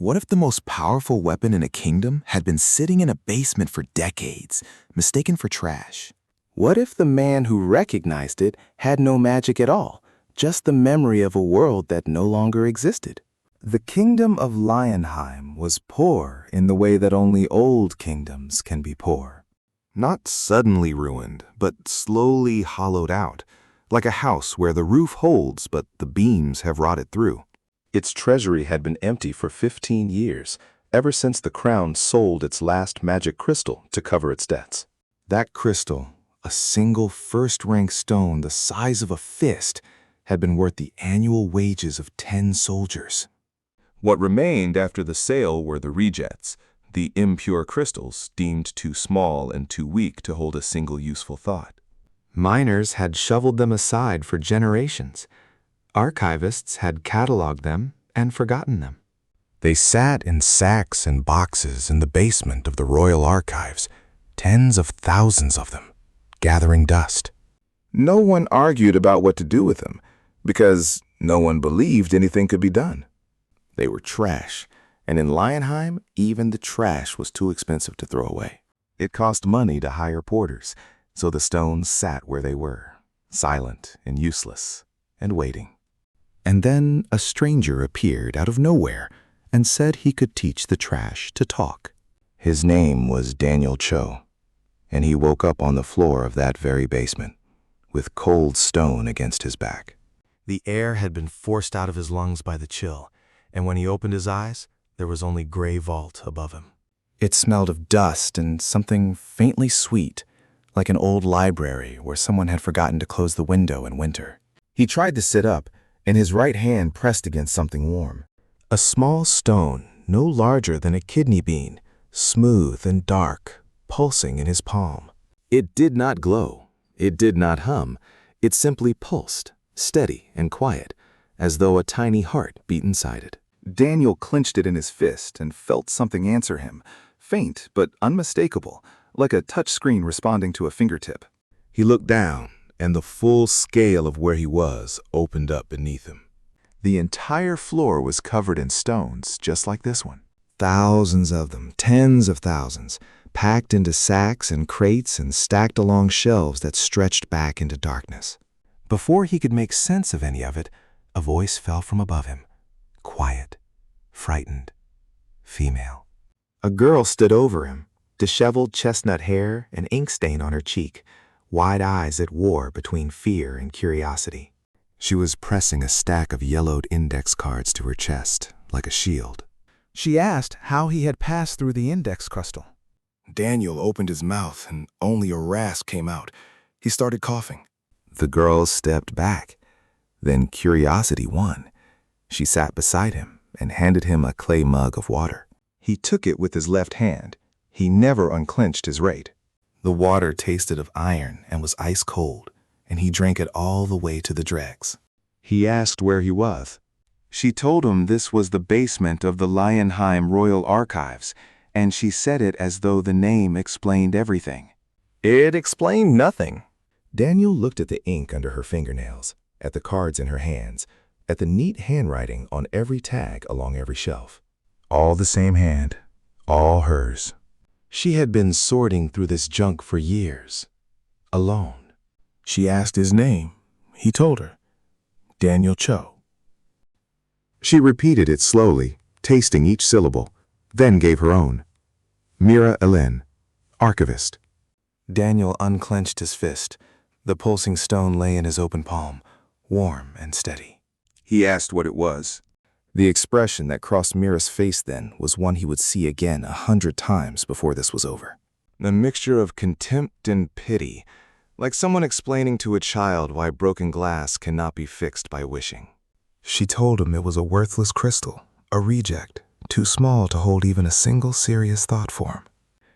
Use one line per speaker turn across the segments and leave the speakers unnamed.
What if the most powerful weapon in a kingdom had been sitting in a basement for decades, mistaken for trash?
What if the man who recognized it had no magic at all, just the memory of a world that no longer existed? The kingdom of Lionheim was poor in the way that only old kingdoms can be poor.
Not suddenly ruined, but slowly hollowed out, like a house where the roof holds but the beams have rotted through. Its treasury had been empty for 15 years, ever since the crown sold its last magic crystal to cover its debts. That crystal, a single first-rank stone the size of a fist, had been worth the annual wages of 10 soldiers. What remained after the sale were the rejects, the impure crystals deemed too small and too weak to hold a single useful thought.
Miners had shoveled them aside for generations. Archivists had catalogued them and forgotten them.
They sat in sacks and boxes in the basement of the Royal Archives, tens of thousands of them, gathering dust. No one argued about what to do with them, because no one believed anything could be done. They were trash, and in Lionheim, even the trash was too expensive to throw away. It cost money to hire porters, so the stones sat where they were, silent and useless, and waiting. And then a stranger appeared out of nowhere and said he could teach the trash to talk. His name was Daniel Cho, and he woke up on the floor of that very basement, with cold stone against his back.
The air had been forced out of his lungs by the chill, and when he opened his eyes, there was only gray vault above him.
It smelled of dust and something faintly sweet, like an old library where someone had forgotten to close the window in winter.
He tried to sit up, and his right hand pressed against something warm. A small stone, no larger than a kidney bean, smooth and dark, pulsing in his palm. It did not glow. It did not hum. It simply pulsed, steady and quiet, as though a tiny heart beat inside it. Daniel clenched it in his fist and felt something answer him, faint but unmistakable, like a touch screen responding to a fingertip. He looked down, and the full scale of where he was opened up beneath him. The entire floor was covered in stones, just like this one. Thousands of them, tens of thousands, packed into sacks and crates and stacked along shelves that stretched back into darkness. Before he could make sense of any of it, a voice fell from above him, quiet, frightened, female. A girl stood over him, disheveled chestnut hair, an ink stain on her cheek, wide eyes at war between fear and curiosity. She was pressing a stack of yellowed index cards to her chest, like a shield.
She asked how he had passed through the index crystal.
Daniel opened his mouth, and only a rasp came out. He started coughing. The girl stepped back. Then curiosity won. She sat beside him and handed him a clay mug of water. He took it with his left hand. He never unclenched his right. The water tasted of iron and was ice cold, and he drank it all the way to the dregs. He asked where he was. She told him this was the basement of the Lionheim Royal Archives, and she said it as though the name explained everything.
It explained nothing.
Daniel looked at the ink under her fingernails, at the cards in her hands, at the neat handwriting on every tag along every shelf. All the same hand, all hers. She had been sorting through this junk for years, alone. She asked his name. He told her, Daniel Cho. She repeated it slowly, tasting each syllable, then gave her own. Mira Elen, archivist.
Daniel unclenched his fist. The pulsing stone lay in his open palm, warm and steady.
He asked what it was. The expression that crossed Mira's face then was one he would see again 100 times before this was over. A mixture of contempt and pity, like someone explaining to a child why broken glass cannot be fixed by wishing. She told him it was a worthless crystal, a reject, too small to hold even a single serious thought form.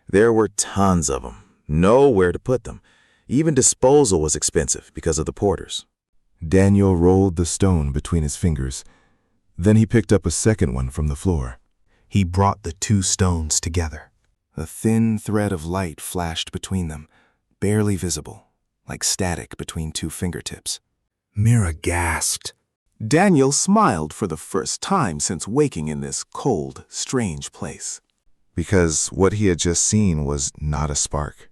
There were tons of them, nowhere to put them. Even disposal was expensive because of the porters. Daniel rolled the stone between his fingers. Then he picked up a second one from the floor. He brought the two stones together. A thin thread of light flashed between them, barely visible, like static between two fingertips. Mira gasped.
Daniel smiled for the first time since waking in this cold, strange place.
Because what he had just seen was not a spark.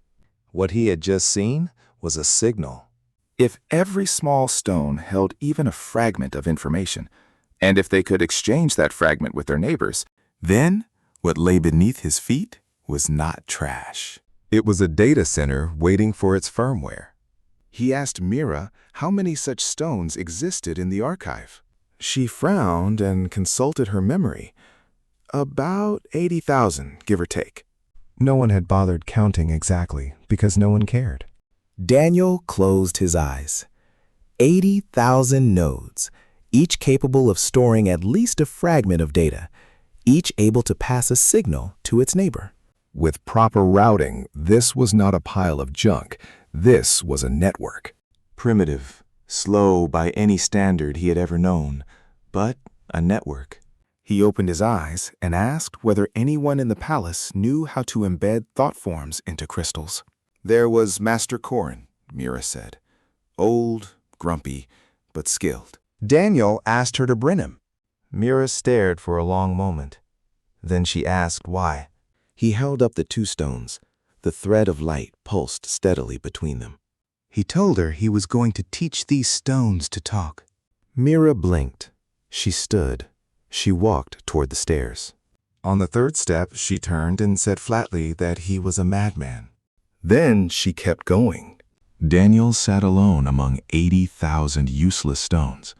What he had just seen was a signal.
If every small stone held even a fragment of information, and if they could exchange that fragment with their neighbors, then what lay beneath his feet was not trash.
It was a data center waiting for its firmware.
He asked Mira how many such stones existed in the archive.
She frowned and consulted her memory. About 80,000, give or take. No one had bothered counting exactly because no one cared.
Daniel closed his eyes. 80,000 nodes, each capable of storing at least a fragment of data, each able to pass a signal to its neighbor.
With proper routing, this was not a pile of junk. This was a network.
Primitive, slow by any standard he had ever known, but a network.
He opened his eyes and asked whether anyone in the palace knew how to embed thought forms into crystals. There was Master Korin, Mira said. Old, grumpy, but skilled.
Daniel asked her to bring him. Mira stared for a long moment. Then she asked why.
He held up the two stones. The thread of light pulsed steadily between them.
He told her he was going to teach these stones to talk.
Mira blinked. She stood. She walked toward the stairs.
On the third step, she turned and said flatly that he was a madman.
Then she kept going.
Daniel sat alone among 80,000 useless stones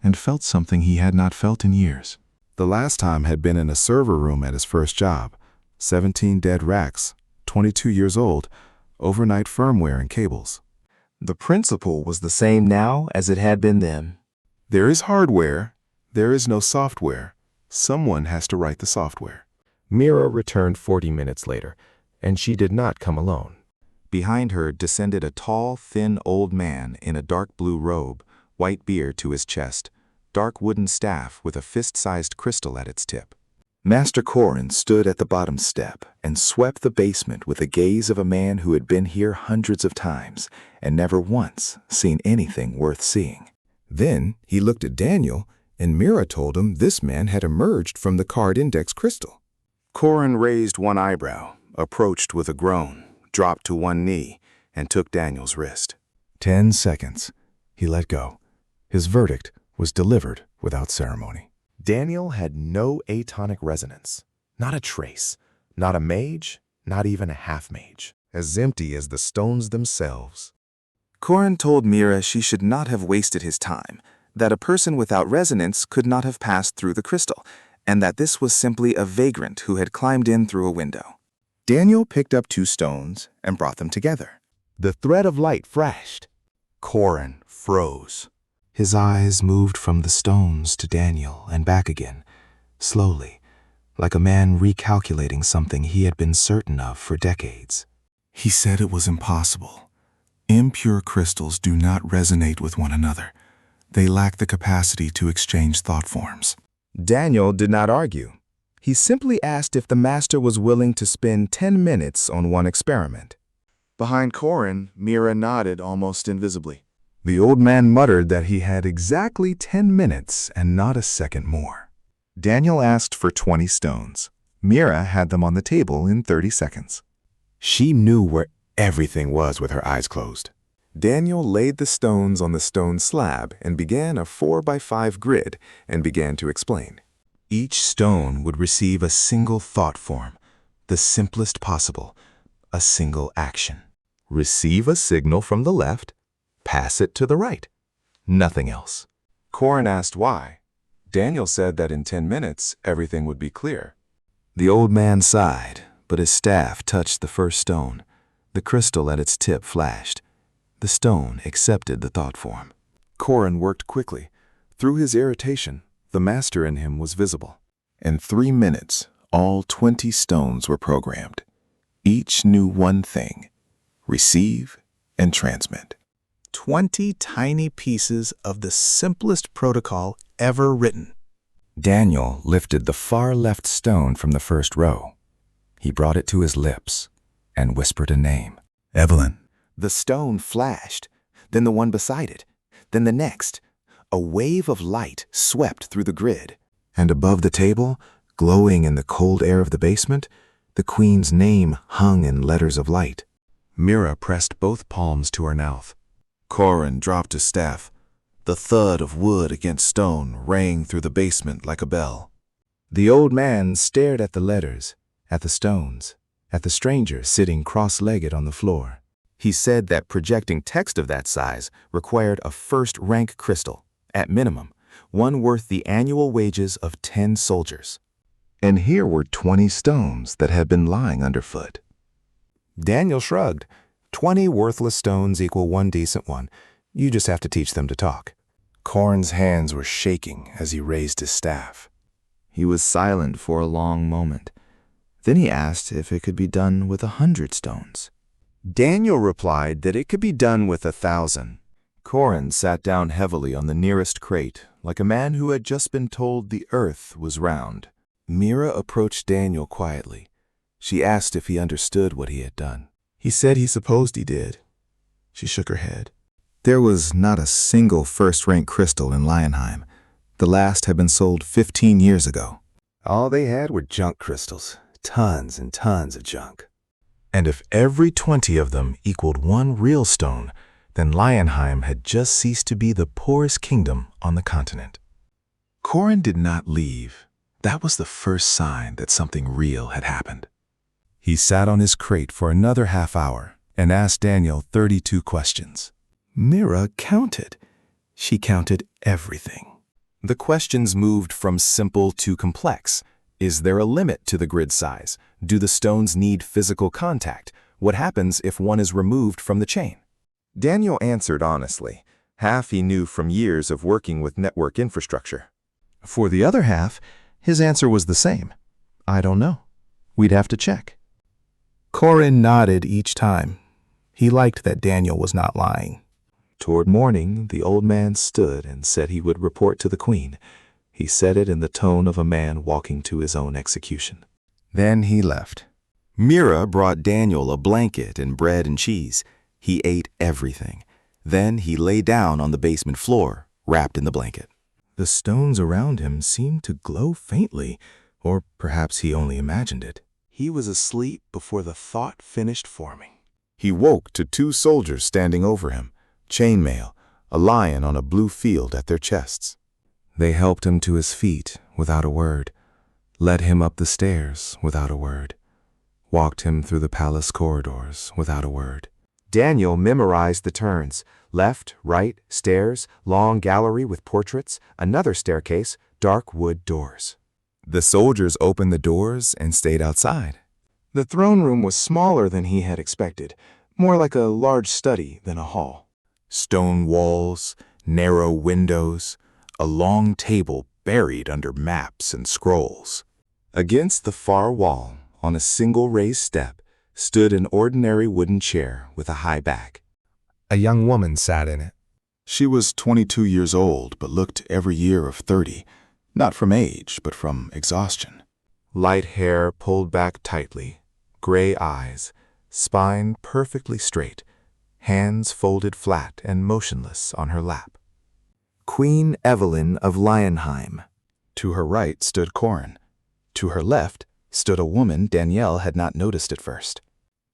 and felt something he had not felt in years.
The last time had been in a server room at his first job. 17 dead racks, 22 years old, overnight firmware and cables.
The principle was the same now as it had been then.
There is hardware. There is no software. Someone has to write the software.
Mira returned 40 minutes later, and she did not come alone.
Behind her descended a tall, thin old man in a dark blue robe, white beard to his chest, dark wooden staff with a fist-sized crystal at its tip.
Master Korin stood at the bottom step and swept the basement with the gaze of a man who had been here hundreds of times and never once seen anything worth seeing.
Then he looked at Daniel, and Mira told him this man had emerged from the card index crystal.
Korin raised one eyebrow, approached with a groan, dropped to one knee, and took Daniel's wrist.
10 seconds. He let go. His verdict was delivered without ceremony.
Daniel had no atonic resonance, not a trace, not a mage, not even a half-mage.
As empty as the stones themselves.
Korin told Mira she should not have wasted his time, that a person without resonance could not have passed through the crystal, and that this was simply a vagrant who had climbed in through a window. Daniel picked up two stones and brought them together.
The thread of light flashed. Korin froze.
His eyes moved from the stones to Daniel and back again, slowly, like a man recalculating something he had been certain of for decades.
He said it was impossible. Impure crystals do not resonate with one another. They lack the capacity to exchange thought forms.
Daniel did not argue. He simply asked if the master was willing to spend 10 minutes on one experiment.
Behind Korin, Mira nodded almost invisibly.
The old man muttered that he had exactly 10 minutes and not a second more.
Daniel asked for 20 stones. Mira had them on the table in 30 seconds.
She knew where everything was with her eyes closed. Daniel laid the stones on the stone slab and began a 4x5 grid and began to explain. Each stone would receive a single thought form, the simplest possible, a single action. Receive a signal from the left, pass it to the right. Nothing else. Korin asked why. Daniel said that in 10 minutes, everything would be clear.
The old man sighed, but his staff touched the first stone. The crystal at its tip flashed. The stone accepted the thought form.
Korin worked quickly. Through his irritation, the master in him was visible.
In 3 minutes, all 20 stones were programmed. Each knew one thing: receive and transmit.
20 tiny pieces of the simplest protocol ever written.
Daniel lifted the far left stone from the first row. He brought it to his lips and whispered a name.
Evelyn.
The stone flashed, then the one beside it, then the next. a wave of light swept through the grid.
And above the table, glowing in the cold air of the basement, the queen's name hung in letters of light.
Mira pressed both palms to her mouth.
Corin dropped his staff. The thud of wood against stone rang through the basement like a bell.
The old man stared at the letters, at the stones, at the stranger sitting cross-legged on the floor. He said that projecting text of that size required a first-rank crystal, at minimum, one worth the annual wages of 10 soldiers.
And here were 20 stones that had been lying underfoot.
Daniel shrugged. 20 worthless stones equal 1 decent one. You just have to teach them to talk. Corin's hands were shaking as he raised his staff.
He was silent for a long moment. Then he asked if it could be done with 100 stones.
Daniel replied that it could be done with 1,000. Corin sat down heavily on the nearest crate, like a man who had just been told the earth was round. Mira approached Daniel quietly. She asked if he understood what he had done.
He said he supposed he did. She shook her head.
There was not a single first-rank crystal in Lionheim. The last had been sold 15 years ago.
All they had were junk crystals, tons and tons of junk.
And if every 20 of them equaled 1 real stone, then Lionheim had just ceased to be the poorest kingdom on the continent.
Corin did not leave. That was the first sign that something real had happened.
He sat on his crate for another half hour and asked Daniel 32 questions. Mira counted. She counted everything. The questions moved from simple to complex. Is there a limit to the grid size? Do the stones need physical contact? What happens if one is removed from the chain?
Daniel answered honestly. Half he knew from years of working with network infrastructure.
For the other half, his answer was the same. I don't know. We'd have to check.
Corin nodded each time. He liked that Daniel was not lying.
Toward morning, the old man stood and said he would report to the queen. He said it in the tone of a man walking to his own execution.
Then he left. Mira brought Daniel a blanket and bread and cheese. He ate everything. Then he lay down on the basement floor, wrapped in the blanket.
The stones around him seemed to glow faintly, or perhaps he only imagined it.
He was asleep before the thought finished forming.
He woke to 2 soldiers standing over him, chainmail, a lion on a blue field at their chests. They helped him to his feet without a word, led him up the stairs without a word, walked him through the palace corridors without a word.
Daniel memorized the turns. Left, right, stairs, long gallery with portraits, another staircase, dark wood doors.
The soldiers opened the doors and stayed outside.
The throne room was smaller than he had expected, more like a large study than a hall.
Stone walls, narrow windows, a long table buried under maps and scrolls.
Against the far wall, on a single raised step, stood an ordinary wooden chair with a high back.
A young woman sat in it.
She was 22 years old, but looked every year of 30, not from age, but from exhaustion.
Light hair pulled back tightly, gray eyes, spine perfectly straight, hands folded flat and motionless on her lap.
Queen Evelyn of Lionheim. To her right stood Corin. To her left stood a woman Danielle had not noticed at first.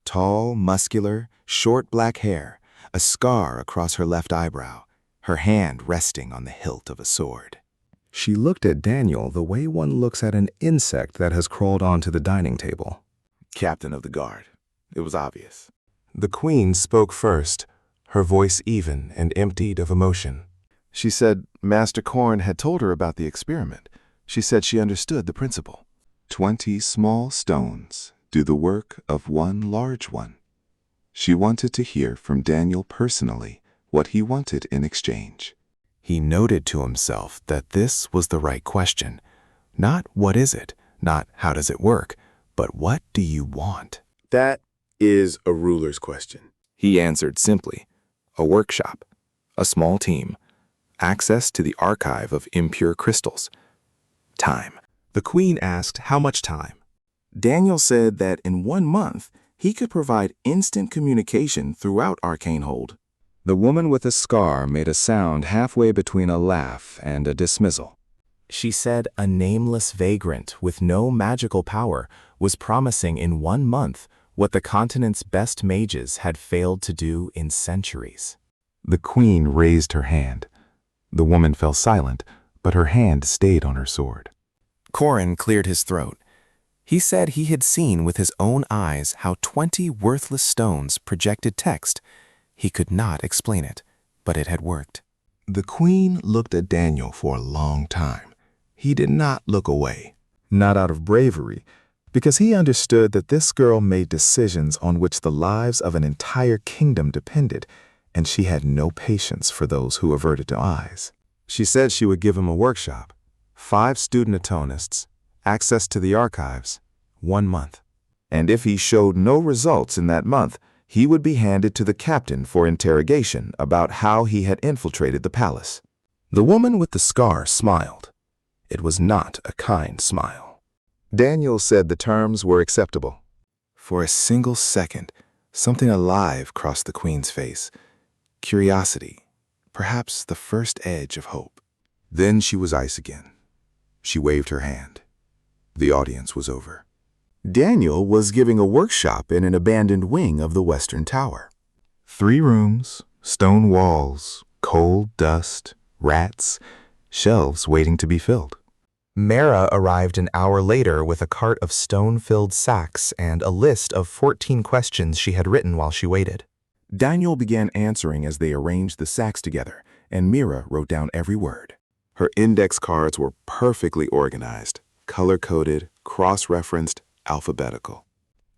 Tall, muscular, short black hair, a scar across her left eyebrow, her hand resting on the hilt of a sword. She looked at Daniel the way one looks at an insect that has crawled onto the dining table.
Captain of the guard. It was obvious. The queen spoke first, her voice even and emptied of emotion. She said Master Corin had told her about the experiment. She said she understood the principle. 20 small stones do the work of 1 large one. She wanted to hear from Daniel personally what he wanted in exchange.
He noted to himself that this was the right question. Not what is it, not how does it work, but what do you want?
That is a ruler's question.
He answered simply. A workshop, a small team, access to the archive of impure crystals. Time.
The queen asked how much time.
Daniel said that in 1 month, he could provide instant communication throughout Arcane Hold. The woman with the scar made a sound halfway between a laugh and a dismissal.
She said a nameless vagrant with no magical power was promising in 1 month what the continent's best mages had failed to do in centuries.
The queen raised her hand. The woman fell silent, but her hand stayed on her sword.
Corin cleared his throat. He said he had seen with his own eyes how 20 worthless stones projected text. He could not explain it, but it had worked.
The queen looked at Daniel for a long time. He did not look away.
Not out of bravery, because he understood that this girl made decisions on which the lives of an entire kingdom depended, and she had no patience for those who averted their eyes.
She said she would give him a workshop, 5 student atonists, access to the archives, 1 month. And if he showed no results in that month, he would be handed to the captain for interrogation about how he had infiltrated the palace.
The woman with the scar smiled. It was not a kind smile.
Daniel said the terms were acceptable.
For a single second, something alive crossed the queen's face. Curiosity, perhaps the first edge of hope.
Then she was ice again. She waved her hand. The audience was over. Daniel was giving a workshop in an abandoned wing of the Western Tower. 3 rooms, stone walls, cold dust, rats, shelves waiting to be filled.
Mara arrived an hour later with a cart of stone-filled sacks and a list of 14 questions she had written while she waited.
Daniel began answering as they arranged the sacks together, and Mira wrote down every word. Her index cards were perfectly organized, color-coded, cross-referenced, alphabetical.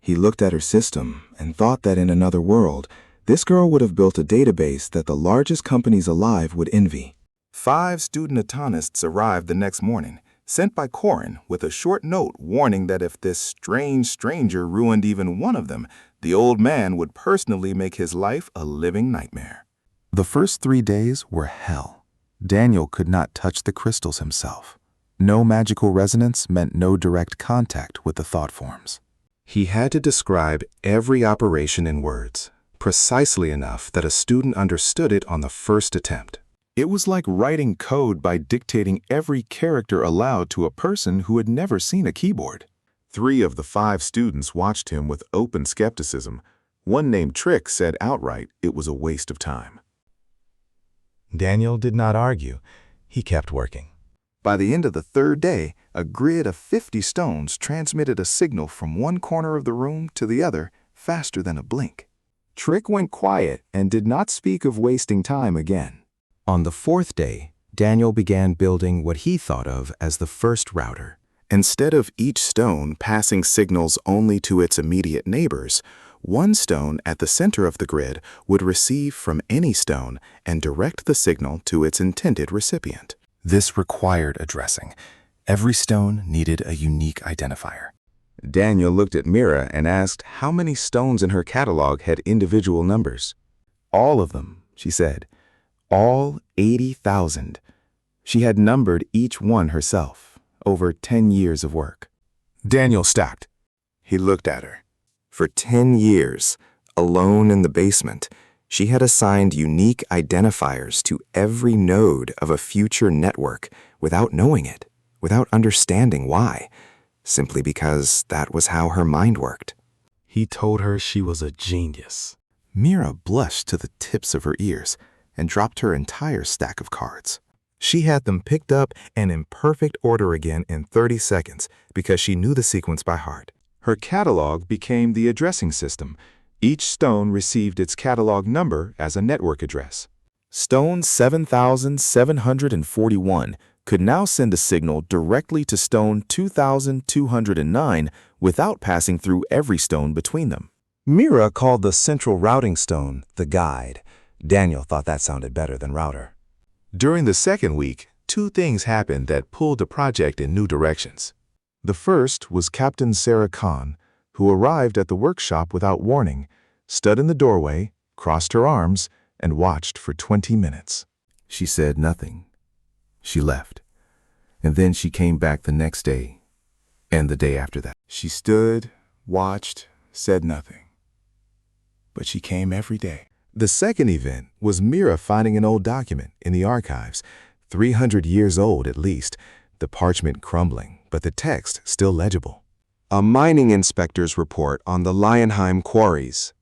He looked at her system and thought that in another world, this girl would have built a database that the largest companies alive would envy.
5 student atonists arrived the next morning, sent by Corin with a short note warning that if this strange stranger ruined even one of them, the old man would personally make his life a living nightmare. The first 3 days were hell. Daniel could not touch the crystals himself. No magical resonance meant no direct contact with the thought forms. He had to describe every operation in words, precisely enough that a student understood it on the first attempt. It was like writing code by dictating every character aloud to a person who had never seen a keyboard. 3 of the 5 students watched him with open skepticism. One named Trick said outright it was a waste of time.
Daniel did not argue. He kept working.
By the end of the 3rd day, a grid of 50 stones transmitted a signal from one corner of the room to the other faster than a blink. Trick went quiet and did not speak of wasting time again.
On the 4th day, Daniel began building what he thought of as the first router.
Instead of each stone passing signals only to its immediate neighbors, one stone at the center of the grid would receive from any stone and direct the signal to its intended recipient. This required addressing. Every stone needed a unique identifier. Daniel looked at Mira and asked how many stones in her catalog had individual numbers. All of them, she said. All 80,000. She had numbered each one herself, over 10 years of work. Daniel stopped. He looked at her. For 10 years, alone in the basement, she had assigned unique identifiers to every node of a future network without knowing it, without understanding why, simply because that was how her mind worked.
He told her she was a genius.
Mira blushed to the tips of her ears and dropped her entire stack of cards. She had them picked up and in perfect order again in 30 seconds because she knew the sequence by heart. Her catalog became the addressing system. Each stone received its catalog number as a network address. Stone 7,741 could now send a signal directly to stone 2,209 without passing through every stone between them. Mira called the central routing stone the guide. Daniel thought that sounded better than router. During the 2nd week, 2 things happened that pulled the project in new directions. The first was Captain Sarah Khan, who arrived at the workshop without warning, stood in the doorway, crossed her arms, and watched for 20 minutes. She said nothing. She left. And then she came back the next day, and the day after that. She stood, watched, said nothing. But she came every day.
The second event was Mira finding an old document in the archives, 300 years old at least, the parchment crumbling, but the text still legible.
A mining inspector's report on the Lionheim quarries.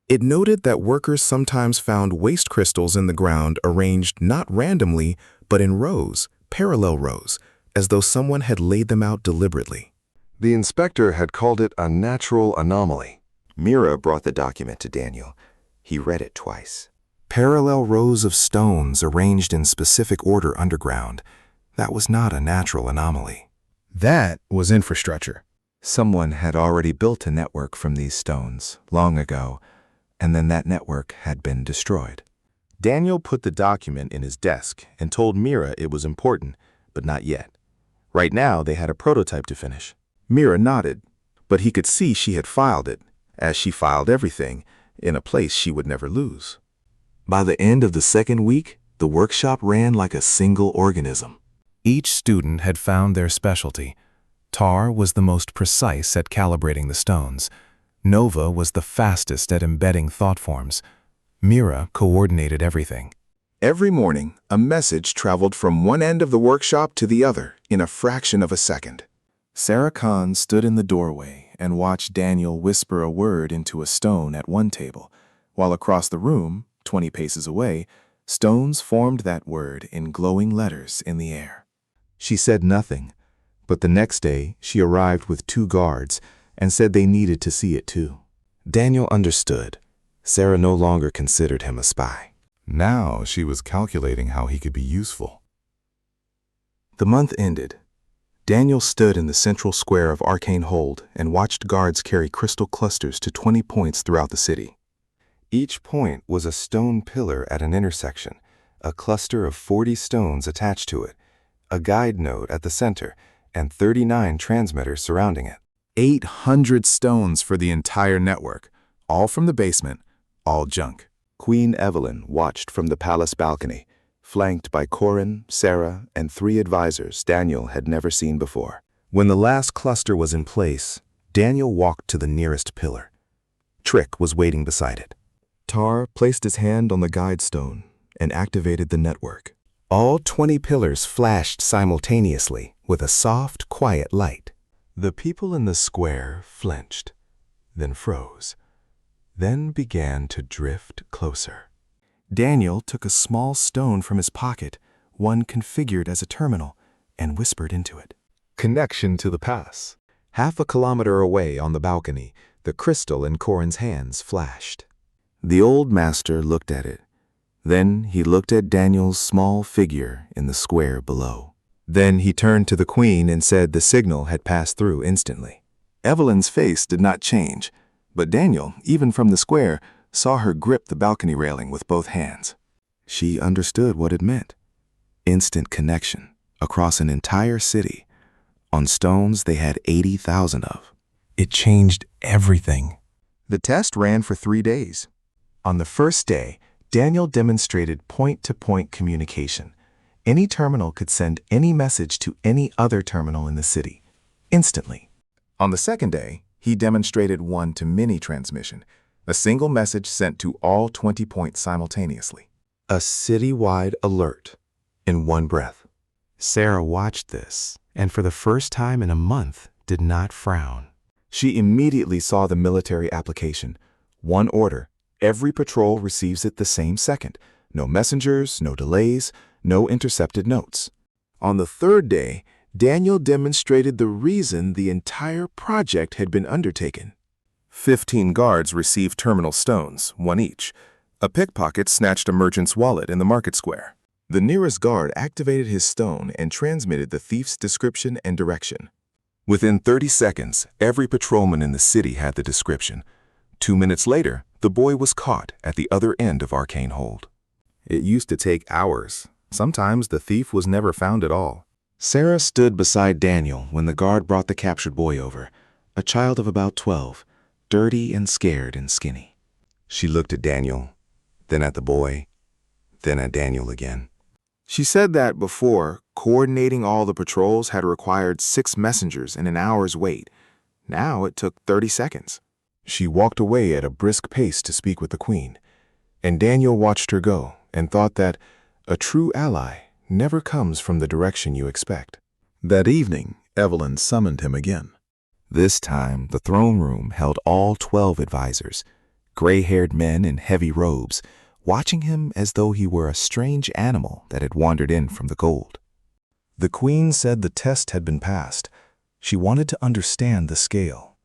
It noted that workers sometimes found waste crystals in the ground arranged not randomly, but in rows, parallel rows, as though someone had laid them out deliberately.
The inspector had called it a natural anomaly.
Mira brought the document to Daniel. He read it twice.
Parallel rows of stones arranged in specific order underground. That was not a natural anomaly. That was infrastructure.
Someone had already built a network from these stones long ago, and then that network had been destroyed.
Daniel put the document in his desk and told Mira it was important, but not yet. Right now, they had a prototype to finish.
Mira nodded, but he could see she had filed it, as she filed everything, in a place she would never lose. By the end of the second week, the workshop ran like a single organism. Each student had found their specialty. Tar was the most precise at calibrating the stones. Nova was the fastest at embedding thought forms. Mira coordinated everything. Every morning, a message traveled from one end of the workshop to the other in a fraction of a second. Sarah Khan stood in the doorway and watched Daniel whisper a word into a stone at one table, while across the room, 20 paces away, stones formed that word in glowing letters in the air.
She said nothing, but the next day she arrived with 2 guards and said they needed to see it too.
Daniel understood. Sarah no longer considered him a spy.
Now she was calculating how he could be useful.
The month ended. Daniel stood in the central square of Arcane Hold and watched guards carry crystal clusters to 20 points throughout the city.
Each point was a stone pillar at an intersection, a cluster of 40 stones attached to it, a guide node at the center, and 39 transmitters surrounding it.
800 stones for the entire network, all from the basement, all junk.
Queen Evelyn watched from the palace balcony, flanked by Corin, Sarah, and 3 advisors Daniel had never seen before.
When the last cluster was in place, Daniel walked to the nearest pillar. Trick was waiting beside it.
Tar placed his hand on the guide stone and activated the network. All 20 pillars flashed simultaneously with a soft, quiet light.
The people in the square flinched, then froze, then began to drift closer.
Daniel took a small stone from his pocket, one configured as a terminal, and whispered into it.
Connection to the pass.
Half a kilometer away on the balcony, the crystal in Corin's hands flashed.
The old master looked at it. Then he looked at Daniel's small figure in the square below.
Then he turned to the queen and said the signal had passed through instantly.
Evelyn's face did not change, but Daniel, even from the square, saw her grip the balcony railing with both hands. She understood what it meant. Instant connection across an entire city, on stones they had 80,000 of. It changed everything.
The test ran for 3 days.
On the first day, Daniel demonstrated point-to-point communication. Any terminal could send any message to any other terminal in the city, instantly.
On the second day, he demonstrated one-to-many transmission, a single message sent to all 20 points simultaneously.
A citywide alert, in one breath. Sarah watched this, and for the first time in a month, did not frown.
She immediately saw the military application. One order. Every patrol receives it the same second. No messengers, no delays, no intercepted notes. On the third day, Daniel demonstrated the reason the entire project had been undertaken. 15 guards received terminal stones, 1 each. A pickpocket snatched a merchant's wallet in the market square. The nearest guard activated his stone and transmitted the thief's description and direction. Within 30 seconds, every patrolman in the city had the description. 2 minutes later, the boy was caught at the other end of Arcane Hold. It used to take hours. Sometimes the thief was never found at all. Sarah stood beside Daniel when the guard brought the captured boy over, a child of about 12, dirty and scared and skinny. She looked at Daniel, then at the boy, then at Daniel again. She said that before, coordinating all the patrols had required 6 messengers and an hour's wait. Now it took 30 seconds. She walked away at a brisk pace to speak with the queen.
And Daniel watched her go and thought that a true ally never comes from the direction you expect.
That evening, Evelyn summoned him again.
This time, the throne room held all 12 advisors, gray-haired men in heavy robes, watching him as though he were a strange animal that had wandered in from the gold.
The queen said the test had been passed. She wanted to understand the scale.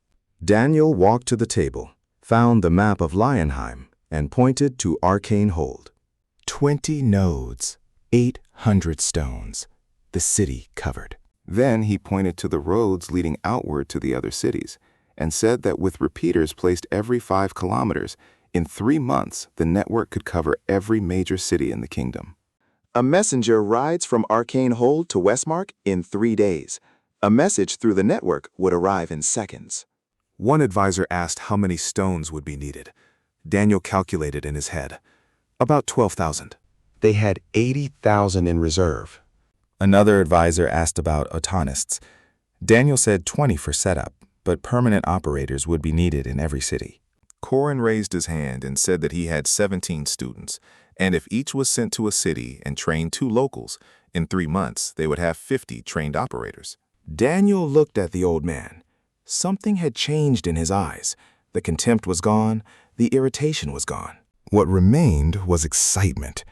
Daniel walked to the table, found the map of Lionheim, and pointed to Arcane Hold.
20 nodes, 800 stones, the city covered. Then he pointed to the roads leading outward to the other cities, and said that with repeaters placed every 5 kilometers, in 3 months the network could cover every major city in the kingdom.
A messenger rides from Arcane Hold to Westmark in 3 days. A message through the network would arrive in seconds.
One advisor asked how many stones would be needed. Daniel calculated in his head. About 12,000.
They had 80,000 in reserve.
Another advisor asked about autonists. Daniel said 20 for setup, but permanent operators would be needed in every city.
Corin raised his hand and said that he had 17 students, and if each was sent to a city and trained 2 locals, in 3 months they would have 50 trained operators.
Daniel looked at the old man. Something had changed in his eyes. The contempt was gone, the irritation was gone.
What remained was excitement,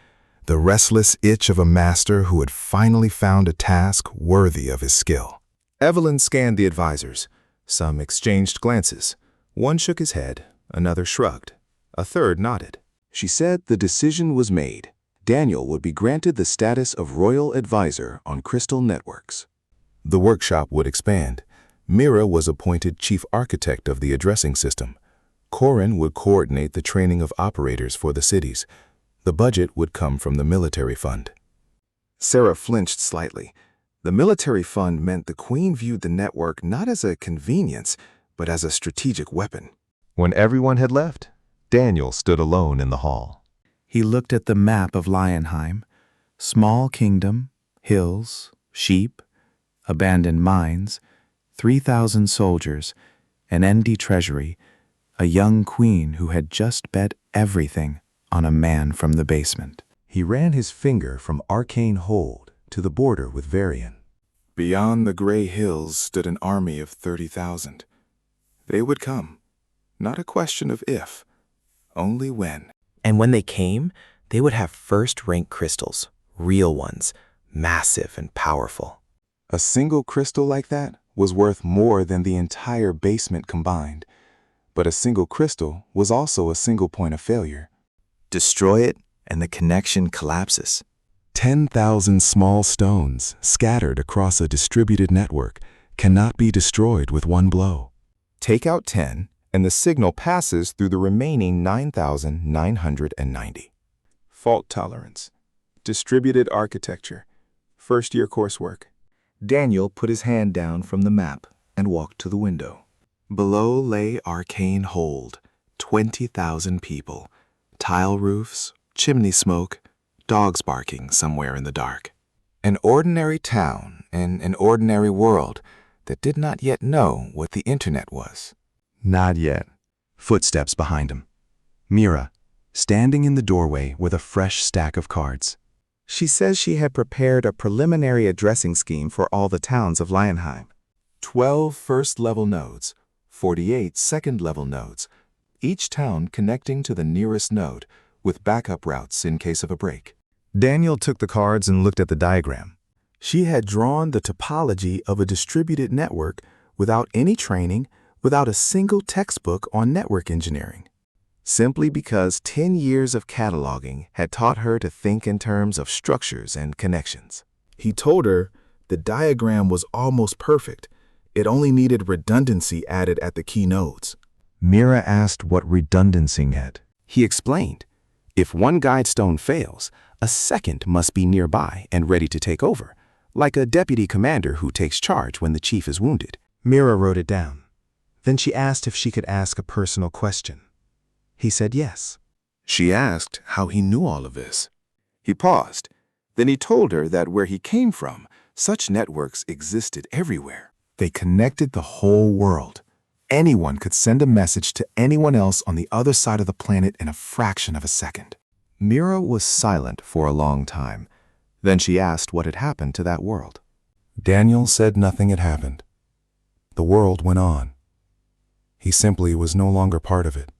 the restless itch of a master who had finally found a task worthy of his skill. Evelyn scanned the advisors. Some exchanged glances. One shook his head, another shrugged, a third nodded.
She said the decision was made. Daniel would be granted the status of Royal Advisor on Crystal Networks.
The workshop would expand. Mira was appointed chief architect of the addressing system. Corin would coordinate the training of operators for the cities. The budget would come from the military fund. Sarah flinched slightly. The military fund meant the Queen viewed the network not as a convenience, but as a strategic weapon.
When everyone had left, Daniel stood alone in the hall.
He looked at the map of Lionheim. Small kingdom, hills, sheep, abandoned mines, 3,000 soldiers, an empty treasury, a young queen who had just bet everything on a man from the basement.
He ran his finger from Arcane Hold to the border with Varian.
Beyond the gray hills stood an army of 30,000. They would come. Not a question of if, only when.
And when they came, they would have first-rank crystals, real ones, massive and powerful.
A single crystal like that was worth more than the entire basement combined. But a single crystal was also a single point of failure.
Destroy it, and the connection collapses.
10,000 small stones scattered across a distributed network cannot be destroyed with one blow.
Take out 10, and the signal passes through the remaining 9,990.
Fault tolerance, distributed architecture, first-year coursework.
Daniel put his hand down from the map and walked to the window. Below lay Arcane Hold, 20,000 people, tile roofs, chimney smoke, dogs barking somewhere in the dark.
An ordinary town in an ordinary world that did not yet know what the internet was.
Not yet. Footsteps behind him. Mira, standing in the doorway with a fresh stack of cards.
She says she had prepared a preliminary addressing scheme for all the towns of Lionheim.
12 first-level nodes, 48 second-level nodes, each town connecting to the nearest node, with backup routes in case of a break.
Daniel took the cards and looked at the diagram.
She had drawn the topology of a distributed network without any training, without a single textbook on network engineering. Simply because 10 years of cataloging had taught her to think in terms of structures and connections.
He told her the diagram was almost perfect. It only needed redundancy added at the key nodes.
Mira asked what redundancy meant.
He explained, if one guide stone fails, a second must be nearby and ready to take over, like a deputy commander who takes charge when the chief is wounded.
Mira wrote it down. Then she asked if she could ask a personal question. He said yes.
She asked how he knew all of this.
He paused. Then he told her that where he came from, such networks existed everywhere.
They connected the whole world.
anyone could send a message to anyone else on the other side of the planet in a fraction of a second.
Mira was silent for a long time. Then she asked what had happened to that world.
Daniel said nothing had happened. The world went on. He simply was no longer part of it.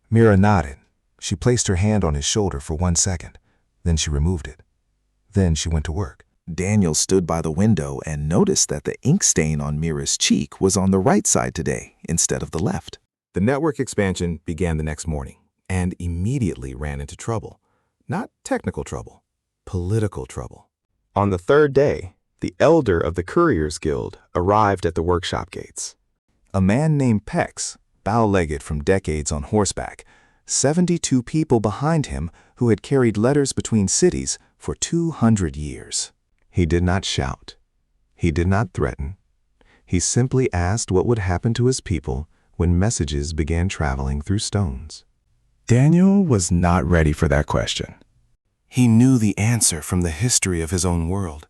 Mira nodded. She placed her hand on his shoulder for 1 second. Then she removed it. Then she went to work.
Daniel stood by the window and noticed that the ink stain on Mira's cheek was on the right side today instead of the left.
The network expansion began the next morning and immediately ran into trouble. Not technical trouble, political trouble.
On the third day, the elder of the Couriers Guild arrived at the workshop gates.
A man named Pex, bow-legged from decades on horseback, 72 people behind him who had carried letters between cities for 200 years.
He did not shout. He did not threaten. He simply asked what would happen to his people when messages began traveling through stones.
Daniel was not ready for that question.
He knew the answer from the history of his own world.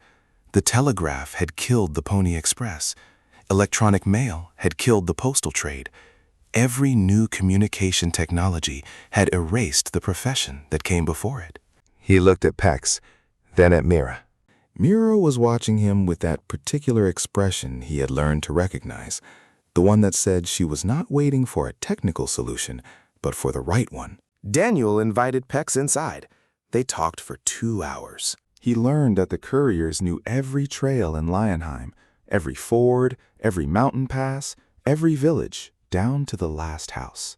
The telegraph had killed the Pony Express. Electronic mail had killed the postal trade. Every new communication technology had erased the profession that came before it.
He looked at Pex, then at Mira.
Mira was watching him with that particular expression he had learned to recognize, the one that said she was not waiting for a technical solution, but for the right one.
Daniel invited Pex inside. They talked for 2 hours.
He learned that the couriers knew every trail in Lionheim, every ford, every mountain pass, every village, down to the last house.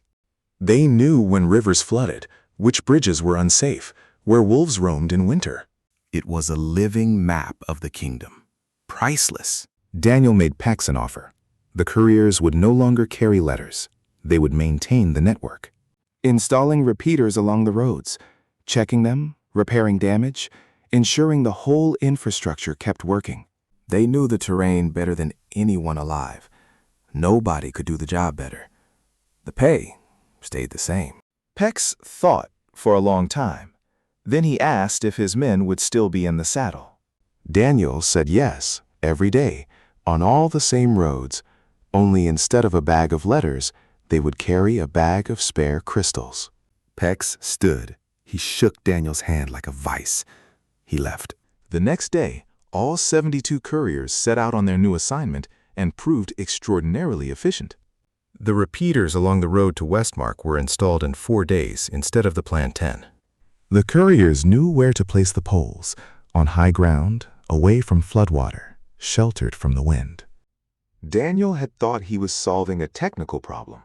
They knew when rivers flooded, which bridges were unsafe, where wolves roamed in winter.
It was a living map of the kingdom. Priceless.
Daniel made Pex an offer. The couriers would no longer carry letters. They would maintain the network.
Installing repeaters along the roads, checking them, repairing damage, ensuring the whole infrastructure kept working. They knew the terrain better than anyone alive. Nobody could do the job better. The pay stayed the same.
Pex thought for a long time. Then he asked if his men would still be in the saddle.
Daniel said yes, every day, on all the same roads, only instead of a bag of letters, they would carry a bag of spare crystals.
Pex stood. He shook Daniel's hand like a vice. He left.
The next day, all 72 couriers set out on their new assignment and proved extraordinarily efficient.
The repeaters along the road to Westmark were installed in 4 days instead of the planned 10.
The couriers knew where to place the poles, on high ground, away from floodwater, sheltered from the wind.
Daniel had thought he was solving a technical problem.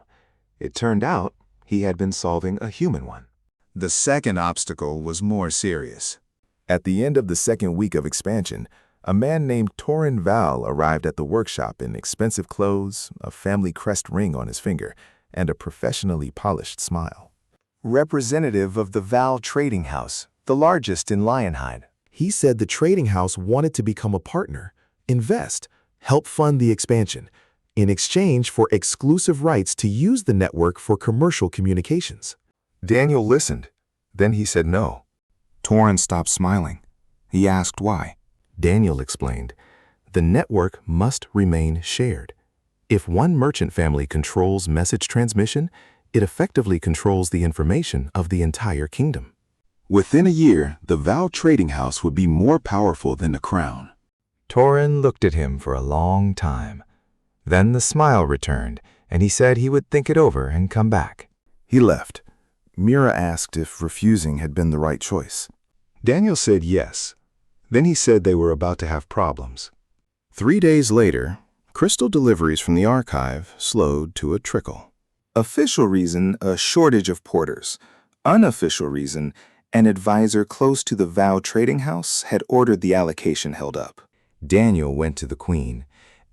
It turned out he had been solving a human one.
The second obstacle was more serious.
At the end of the second week of expansion, a man named Torin Val arrived at the workshop in expensive clothes, a family crest ring on his finger, and a professionally polished smile.
Representative of the Val Trading House, the largest in Lionheim.
He said the trading house wanted to become a partner, invest, help fund the expansion, in exchange for exclusive rights to use the network for commercial communications.
Daniel listened. Then he said no.
Torin stopped smiling. He asked why.
Daniel explained, the network must remain shared. If one merchant family controls message transmission, it effectively controls the information of the entire kingdom.
Within a year, the Val Trading House would be more powerful than the crown.
Torin looked at him for a long time. Then the smile returned, and he said he would think it over and come back.
He left. Mira asked if refusing had been the right choice.
Daniel said yes. Then he said they were about to have problems.
3 days later, crystal deliveries from the archive slowed to a trickle.
Official reason, a shortage of porters. Unofficial reason, an advisor close to the Vow Trading House had ordered the allocation held up.
Daniel went to the queen.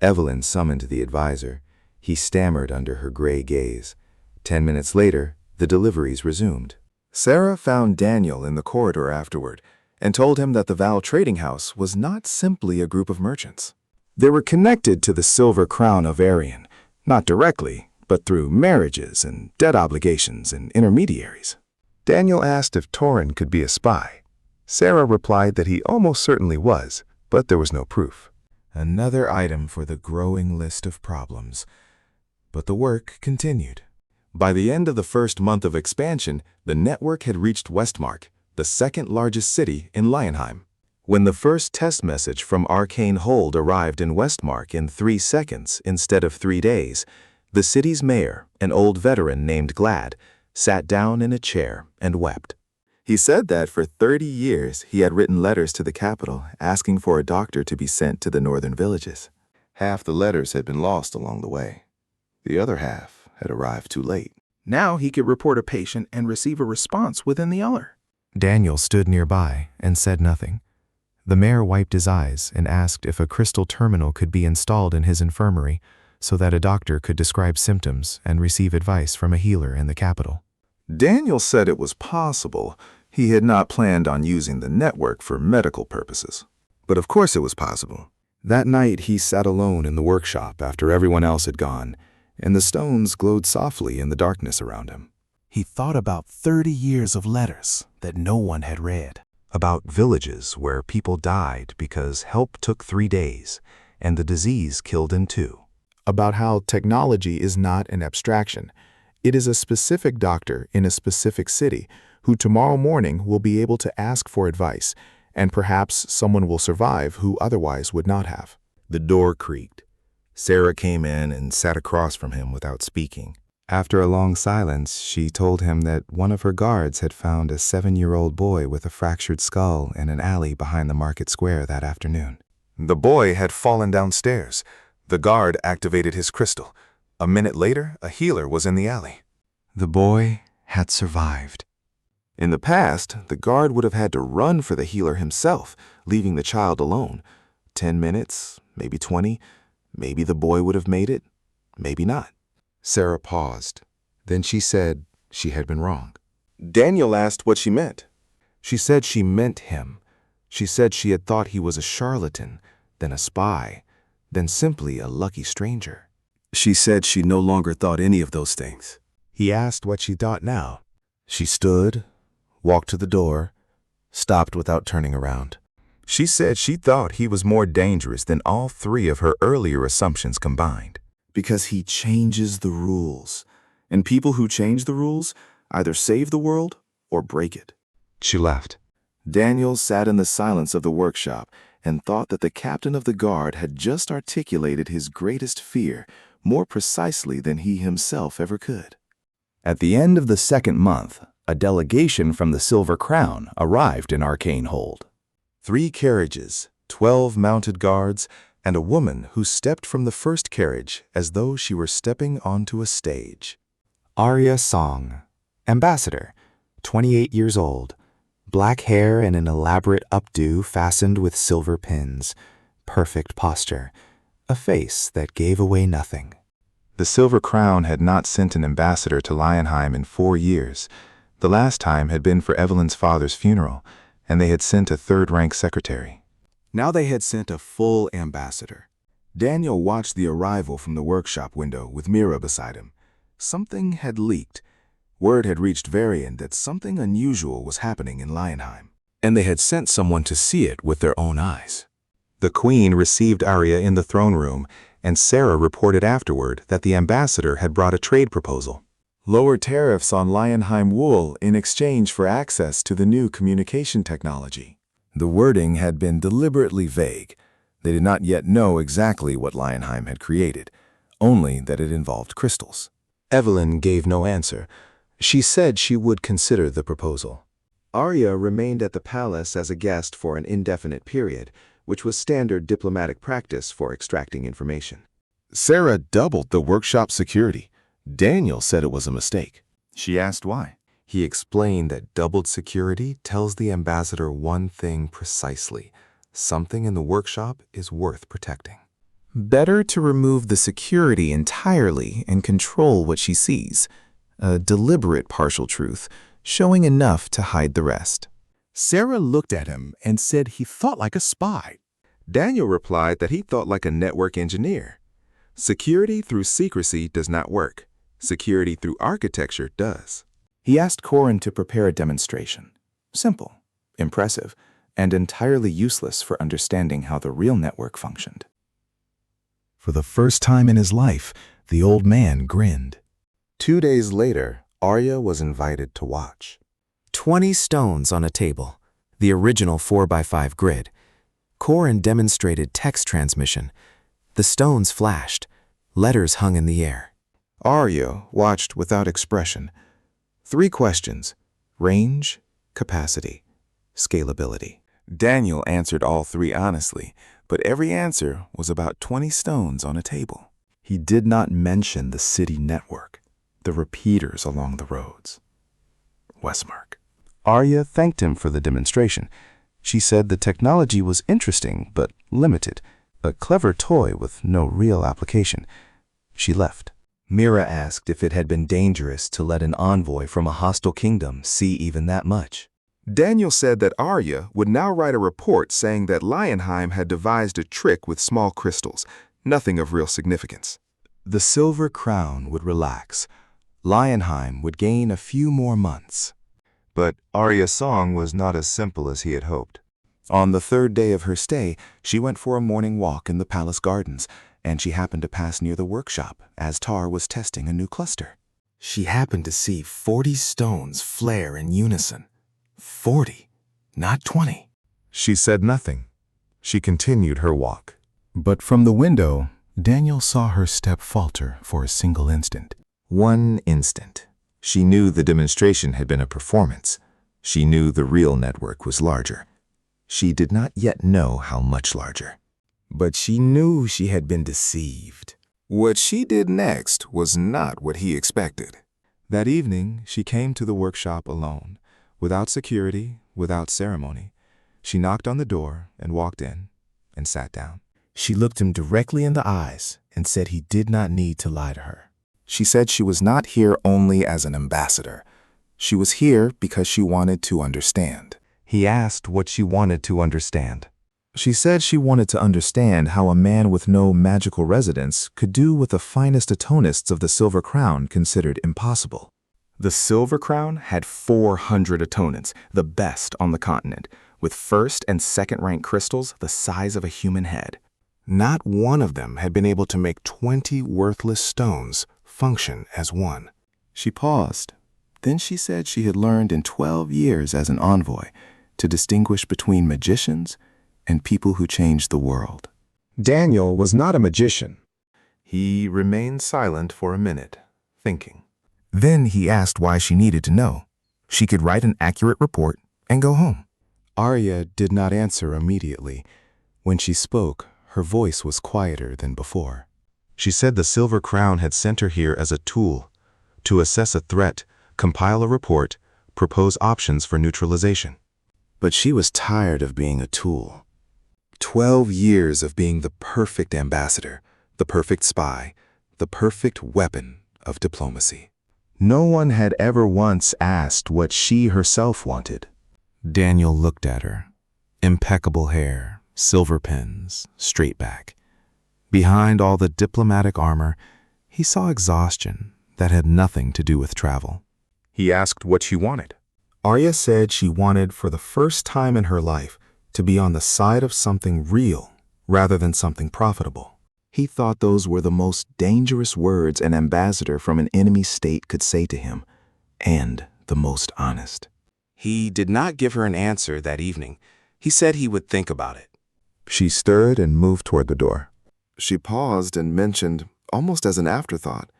Evelyn summoned the advisor. He stammered under her gray gaze. 10 minutes later, the deliveries resumed.
Sarah found Daniel in the corridor afterward and told him that the Vow Trading House was not simply a group of merchants.
They were connected to the Silver Crown of Arian, not directly, but through marriages and debt obligations and intermediaries.
Daniel asked if Torin could be a spy. Sarah replied that he almost certainly was, but there was no proof.
Another item for the growing list of problems.
But the work continued.
By the end of the first month of expansion, the network had reached Westmark, the second largest city in Lionheim. When the first test message from Arcane Hold arrived in Westmark in 3 seconds instead of 3 days, the city's mayor, an old veteran named Glad, sat down in a chair and wept.
He said that for 30 years he had written letters to the capital asking for a doctor to be sent to the northern villages. Half the letters had been lost along the way. The other half had arrived too late.
Now he could report a patient and receive a response within the hour.
Daniel stood nearby and said nothing. The mayor wiped his eyes and asked if a crystal terminal could be installed in his infirmary so that a doctor could describe symptoms and receive advice from a healer in the capital.
Daniel said it was possible. He had not planned on using the network for medical purposes. But of course it was possible.
That night he sat alone in the workshop after everyone else had gone, and the stones glowed softly in the darkness around him.
He thought about 30 years of letters that no one had read.
About villages where people died because help took 3 days and the disease killed in 2.
About how technology is not an abstraction. It is a specific doctor in a specific city who tomorrow morning will be able to ask for advice, and perhaps someone will survive who otherwise would not have.
The door creaked. Sarah came in and sat across from him without speaking.
After a long silence, she told him that one of her guards had found a 7-year-old boy with a fractured skull in an alley behind the market square that afternoon.
The boy had fallen downstairs. The guard activated his crystal. A minute later, a healer was in the alley.
The boy had survived.
In the past, the guard would have had to run for the healer himself, leaving the child alone. 10 minutes, maybe 20. Maybe the boy would have made it, maybe not.
Sarah paused. Then she said she had been wrong.
Daniel asked what she meant. She said she meant him. She said she had thought he was a charlatan, then a spy, then simply a lucky stranger.
She said she no longer thought any of those things.
He asked what she thought now.
She stood, walked to the door, stopped without turning around.
She said she thought he was more dangerous than all 3 of her earlier assumptions combined.
Because he changes the rules. And people who change the rules either save the world or break it.
She left.
Daniel sat in the silence of the workshop and thought that the captain of the guard had just articulated his greatest fear more precisely than he himself ever could.
At the end of the 2nd month, a delegation from the Silver Crown arrived in Arcane Hold.
3 carriages, 12 mounted guards, and a woman who stepped from the first carriage as though she were stepping onto a stage.
Arya Song, ambassador, 28 years old, black hair and an elaborate updo fastened with silver pins, perfect posture, a face that gave away nothing.
The Silver Crown had not sent an ambassador to Lionheim in 4 years. The last time had been for Evelyn's father's funeral, and they had sent a 3rd-rank secretary.
Now they had sent a full ambassador. Daniel watched the arrival from the workshop window with Mira beside him. Something had leaked. Word had reached Varian that something unusual was happening in Lionheim.
And they had sent someone to see it with their own eyes. The Queen received Arya in the throne room, and Sarah reported afterward that the ambassador had brought a trade proposal.
Lower tariffs on Lionheim wool in exchange for access to the new communication technology. The wording had been deliberately vague. They did not yet know exactly what Lionheim had created, only that it involved crystals.
Evelyn gave no answer. She said she would consider the proposal.
Arya remained at the palace as a guest for an indefinite period, which was standard diplomatic practice for extracting information.
Sarah doubled the workshop security. Daniel said it was a mistake.
She asked why.
He explained that doubled security tells the ambassador one thing precisely. Something in the workshop is worth protecting.
Better to remove the security entirely and control what she sees. A deliberate partial truth, showing enough to hide the rest.
Sarah looked at him and said he thought like a spy.
Daniel replied that he thought like a network engineer. Security through secrecy does not work. Security through architecture does.
He asked Corin to prepare a demonstration. Simple, impressive, and entirely useless for understanding how the real network functioned.
For the first time in his life,
The old man grinned.
2 days later, Arya was invited to watch.
20 stones on a table, the original 4x5 grid. Korin demonstrated text transmission. The stones flashed. Letters hung in the air.
Arya watched without expression. 3 questions: range, capacity, scalability. Daniel answered all 3 honestly, but every answer was about 20 stones on a table.
He did not mention the city network, the repeaters along the roads. Westmark.
Arya thanked him for the demonstration. She said the technology was interesting but limited, a clever toy with no real application. She left.
Mira asked if it had been dangerous to let an envoy from a hostile kingdom see even that much.
Daniel said that Arya would now write a report saying that Lionheim had devised a trick with small crystals, nothing of real significance.
The silver crown would relax. Lionheim would gain a few more months. But Arya's song was not as simple as he had hoped. On the 3rd day of her stay, she went for a morning walk in the palace gardens, and she happened to pass near the workshop as Tar was testing a new cluster.
She happened to see 40 stones flare in unison. 40, not 20.
She said nothing. She continued her walk.
But from the window, Daniel saw her step falter for a single instant.
1 instant. She knew the demonstration had been a performance. She knew the real network was larger. She did not yet know how much larger.
But she knew she had been deceived.
What she did next was not what he expected.
That evening, she came to the workshop alone, without security, without ceremony. She knocked on the door and walked in and sat down.
She looked him directly in the eyes and said he did not need to lie to her.
She said she was not here only as an ambassador. She was here because she wanted to understand.
He asked what she wanted to understand.
She said she wanted to understand how a man with no magical residence could do what the finest atonists of the Silver Crown considered impossible.
The Silver Crown had 400 attonants, the best on the continent, with first and second rank crystals the size of a human head. Not one of them had been able to make 20 worthless stones function as one.
She paused. Then she said she had learned in 12 years as an envoy to distinguish between magicians and people who changed the world.
Daniel was not a magician.
He remained silent for a minute, thinking.
Then he asked why she needed to know. She could write an accurate report and go home.
Arya did not answer immediately. When she spoke, her voice was quieter than before. She said the Silver Crown had sent her here as a tool, to assess a threat, compile a report, propose options for neutralization.
But she was tired of being a tool. 12 years of being the perfect ambassador, the perfect spy, the perfect weapon of diplomacy.
No one had ever once asked what she herself wanted.
Daniel looked at her. Impeccable hair, silver pins, straight back. Behind all the diplomatic armor, he saw exhaustion that had nothing to do with travel.
He asked what she wanted. Arya said she wanted, for the first time in her life, to be on the side of something real rather than something profitable.
He thought those were the most dangerous words an ambassador from an enemy state could say to him, and the most honest.
He did not give her an answer that evening. He said he would think about it.
She stirred and moved toward the door.
She paused and mentioned, almost as an afterthought,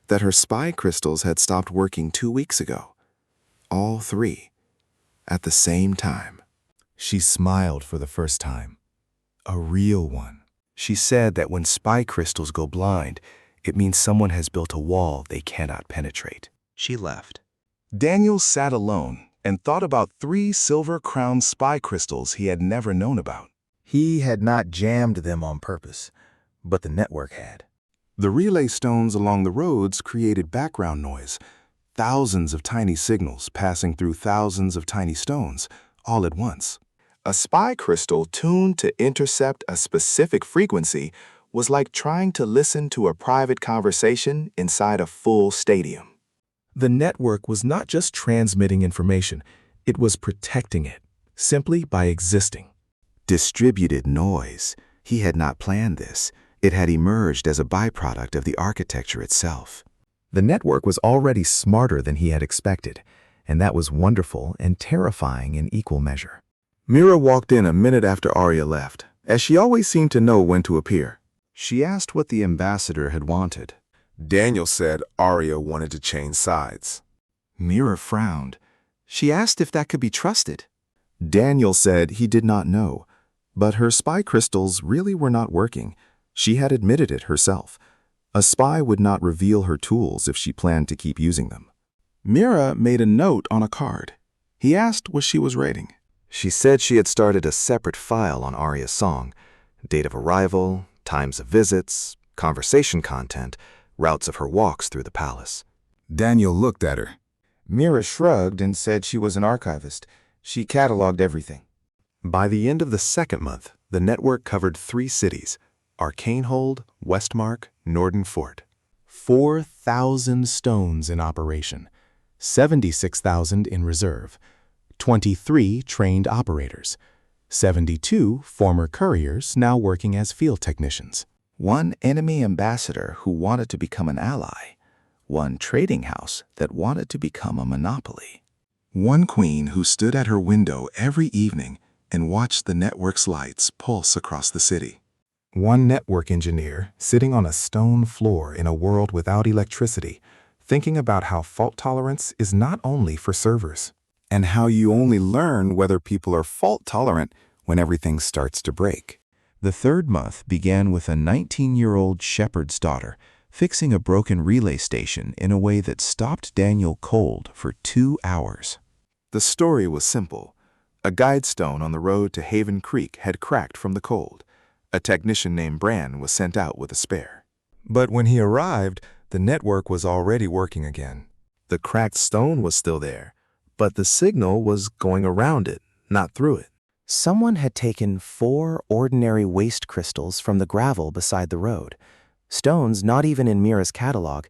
that her spy crystals had stopped working 2 weeks ago. All 3, at the same time.
She smiled for the first time. A real one. She said that when spy crystals go blind, it means someone has built a wall they cannot penetrate.
She left.
Daniel sat alone and thought about 3 silver-crowned spy crystals he had never known about. He had not jammed them on purpose, but the network had.
The relay stones along the roads created background noise, thousands of tiny signals passing through thousands of tiny stones, all at once.
A spy crystal tuned to intercept a specific frequency was like trying to listen to a private conversation inside a full stadium. The network was not just transmitting information, it was protecting it, simply by existing. Distributed noise. He had not planned this.
It had emerged as a byproduct of the architecture itself.
The network was already smarter than he had expected, and that was wonderful and terrifying in equal measure.
Mira walked in a minute after Arya left, as she always seemed to know when to appear.
She asked what the ambassador had wanted.
Daniel said Arya wanted to change sides.
Mira frowned. She asked if that could be trusted.
Daniel said he did not know, but her spy crystals really were not working. She had admitted it herself. A spy would not reveal her tools if she planned to keep using them.
Mira made a note on a card. He asked what she was rating.
She said she had started a separate file on Arya's song, date of arrival, times of visits, conversation content, routes of her walks through the palace.
Daniel looked at her. Mira shrugged and said she was an archivist. She catalogued everything.
By the end of the second month, the network covered 3 cities: Arcanehold, Westmark, Nordenfort. 4,000 stones in operation, 76,000 in reserve, 23 trained operators, 72 former couriers now working as field technicians.
One enemy ambassador who wanted to become an ally. One trading house that wanted to become a monopoly.
One queen who stood at her window every evening and watched the network's lights pulse across the city.
One network engineer sitting on a stone floor in a world without electricity, thinking about how fault tolerance is not only for servers.
And how you only learn whether people are fault-tolerant when everything starts to break. The third month began with a 19-year-old shepherd's daughter fixing a broken relay station in a way that stopped Daniel cold for 2 hours.
The story was simple. A guide stone on the road to Haven Creek had cracked from the cold. A technician named Bran was sent out with a spare.
But when he arrived, the network was already working again.
The cracked stone was still there, but the signal was going around it, not through it.
Someone had taken 4 ordinary waste crystals from the gravel beside the road, stones not even in Mira's catalog,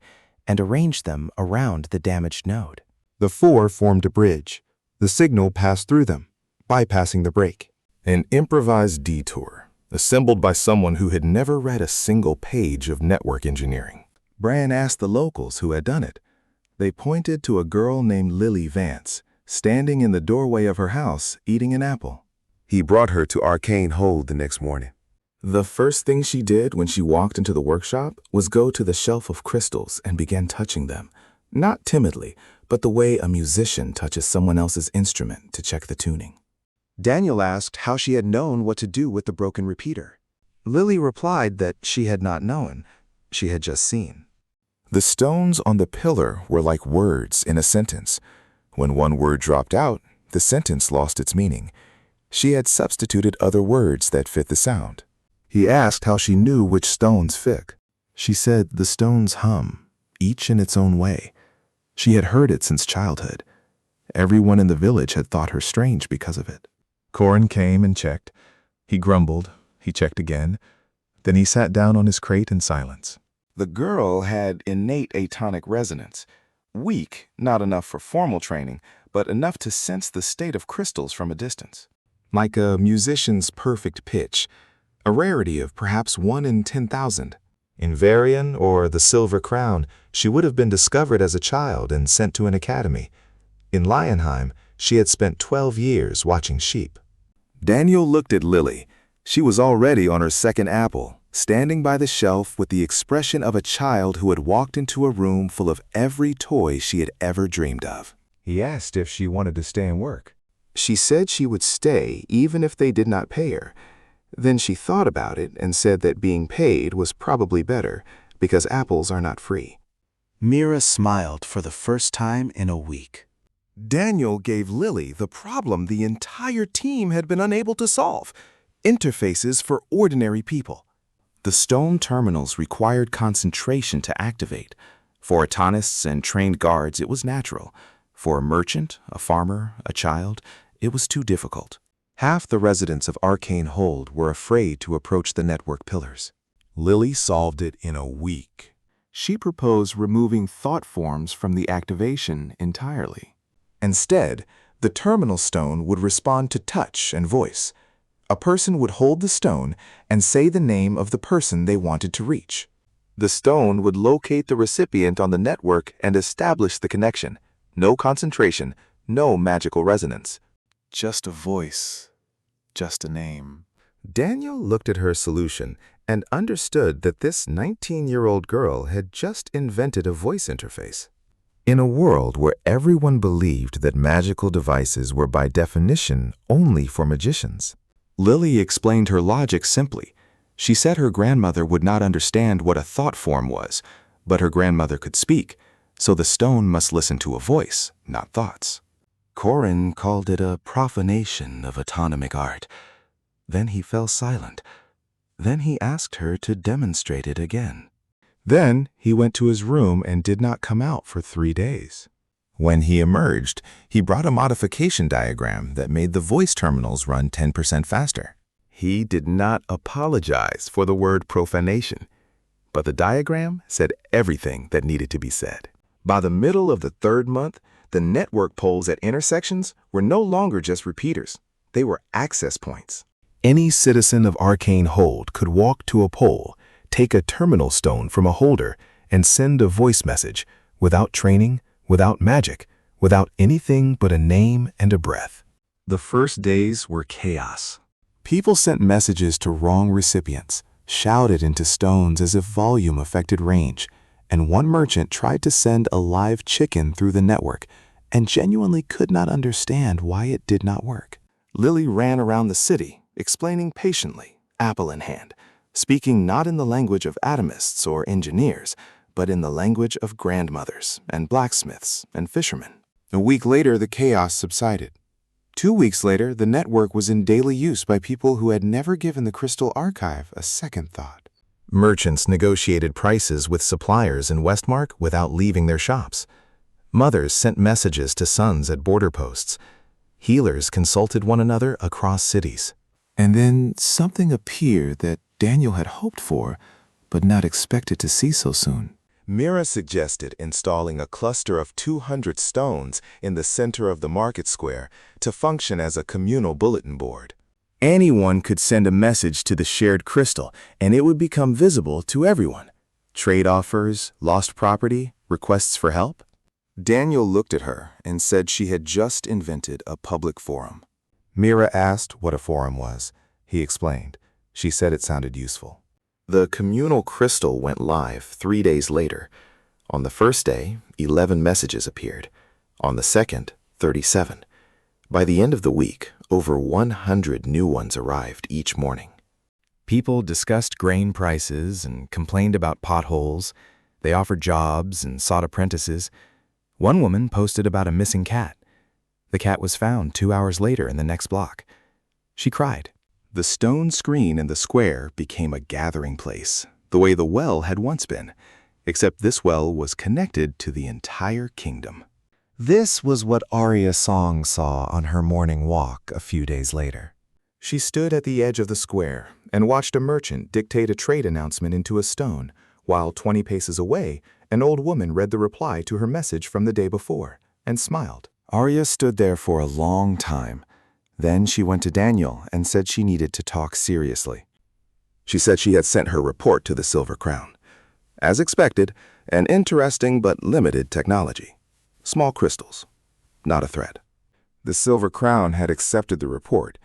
and arranged them around the damaged node.
The 4 formed a bridge. The signal passed through them, bypassing the break.
An improvised detour, assembled by someone who had never read a single page of network engineering. Bran asked the locals who had done it. They pointed to a girl named Lily Vance, standing in the doorway of her house, eating an apple.
He brought her to Arcanehold the next morning.
The first thing she did when she walked into the workshop was go to the shelf of crystals and began touching them, not timidly, but the way a musician touches someone else's instrument to check the tuning.
Daniel asked how she had known what to do with the broken repeater. Lily replied that she had not known, she had just seen.
The stones on the pillar were like words in a sentence. When one word dropped out, the sentence lost its meaning. She had substituted other words that fit the sound. He asked how she knew which stones fit. She said the stones hum, each in its own way. She had heard it since childhood. Everyone in the village had thought her strange because of it.
Corin came and checked. He grumbled. He checked again. Then he sat down on his crate in silence.
The girl had innate atonic resonance. Weak, not enough for formal training, but enough to sense the state of crystals from a distance. Like a musician's perfect pitch, a rarity of perhaps 1 in 10,000.
In Varian or the Silver Crown, she would have been discovered as a child and sent to an academy. In Lionheim, she had spent 12 years watching sheep.
Daniel looked at Lily. She was already on her second apple, standing by the shelf with the expression of a child who had walked into a room full of every toy she had ever dreamed of.
He asked if she wanted to stay and work.
She said she would stay even if they did not pay her. Then she thought about it and said that being paid was probably better because apples are not free.
Mira smiled for the first time in a week.
Daniel gave Lily the problem the entire team had been unable to solve: interfaces for ordinary people. The stone terminals required concentration to activate. For autonists and trained guards, it was natural. For a merchant, a farmer, a child, it was too difficult.
Half the residents of Arcanehold were afraid to approach the network pillars.
Lily solved it in a week. She proposed removing thought forms from the activation entirely.
Instead, the terminal stone would respond to touch and voice.
A person would hold the stone and say the name of the person they wanted to reach. The stone would locate the recipient on the network and establish the connection. No concentration, no magical resonance.
Just a voice, just a name.
Daniel looked at her solution and understood that this 19-year-old girl had just invented a voice interface. In a world where everyone believed that magical devices were by definition only for magicians,
Lily explained her logic simply. She said her grandmother would not understand what a thought form was, but her grandmother could speak, so the stone must listen to a voice, not thoughts.
Corin called it a profanation of autonomic art. Then he fell silent. Then he asked her to demonstrate it again.
Then he went to his room and did not come out for 3 days. When he emerged, he brought a modification diagram that made the voice terminals run 10% faster. He did not apologize for the word profanation, but the diagram said everything that needed to be said. By the middle of the 3rd month, the network poles at intersections were no longer just repeaters. They were access points. Any citizen of Arcane Hold could walk to a pole, take a terminal stone from a holder, and send a voice message without training, without magic, without anything but a name and a breath.
The first days were chaos.
People sent messages to wrong recipients, shouted into stones as if volume affected range, and one merchant tried to send a live chicken through the network and genuinely could not understand why it did not work. Lily ran around the city, explaining patiently, apple in hand, speaking not in the language of atomists or engineers, but in the language of grandmothers and blacksmiths and fishermen. A week later, the chaos subsided. 2 weeks later, the network was in daily use by people who had never given the Crystal Archive a second thought.
Merchants negotiated prices with suppliers in Westmark without leaving their shops. Mothers sent messages to sons at border posts. Healers consulted one another across cities.
And then something appeared that Daniel had hoped for, but not expected to see so soon.
Mira suggested installing a cluster of 200 stones in the center of the market square to function as a communal bulletin board. Anyone could send a message to the shared crystal, and it would become visible to everyone. Trade offers, lost property, requests for help. Daniel looked at her and said she had just invented a public forum. Mira asked what a forum was. He explained. She said it sounded useful. The communal crystal went live 3 days later. On the first day, 11 messages appeared. On the second, 37. By the end of the week, over 100 new ones arrived each morning.
People discussed grain prices and complained about potholes. They offered jobs and sought apprentices. One woman posted about a missing cat. The cat was found 2 hours later in the next block. She cried.
The stone screen in the square became a gathering place, the way the well had once been, except this well was connected to the entire kingdom.
This was what Arya Song saw on her morning walk a few days later.
She stood at the edge of the square and watched a merchant dictate a trade announcement into a stone, while 20 paces away, an old woman read the reply to her message from the day before and smiled.
Arya stood there for a long time. Then she went to Daniel and said she needed to talk seriously.
She said she had sent her report to the Silver Crown. As expected, an interesting but limited technology. Small crystals, not a threat. The Silver Crown had accepted the report,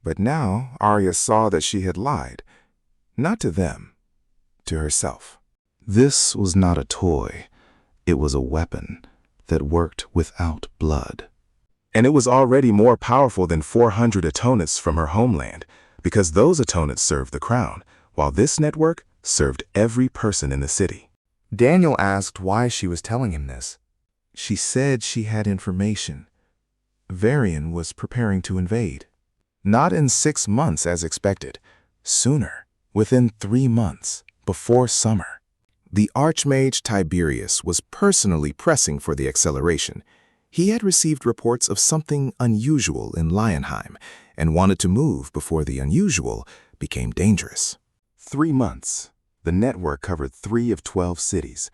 but now Arya saw that she had lied, not to them, to herself. This was not a toy. It was a weapon that worked without blood. And it was already more powerful than 400 Atonists from her homeland, because those Atonists served the crown, while this network served every person in the city.
Daniel asked why she was telling him this.
She said she had information. Varian was preparing to invade. Not in 6 months as expected. Sooner, within 3 months, before summer. The Archmage Tiberius was personally pressing for the acceleration. He had received reports of something unusual in Lionheim and wanted to move before the unusual became dangerous. 3 months. The network covered 3 of 12 cities.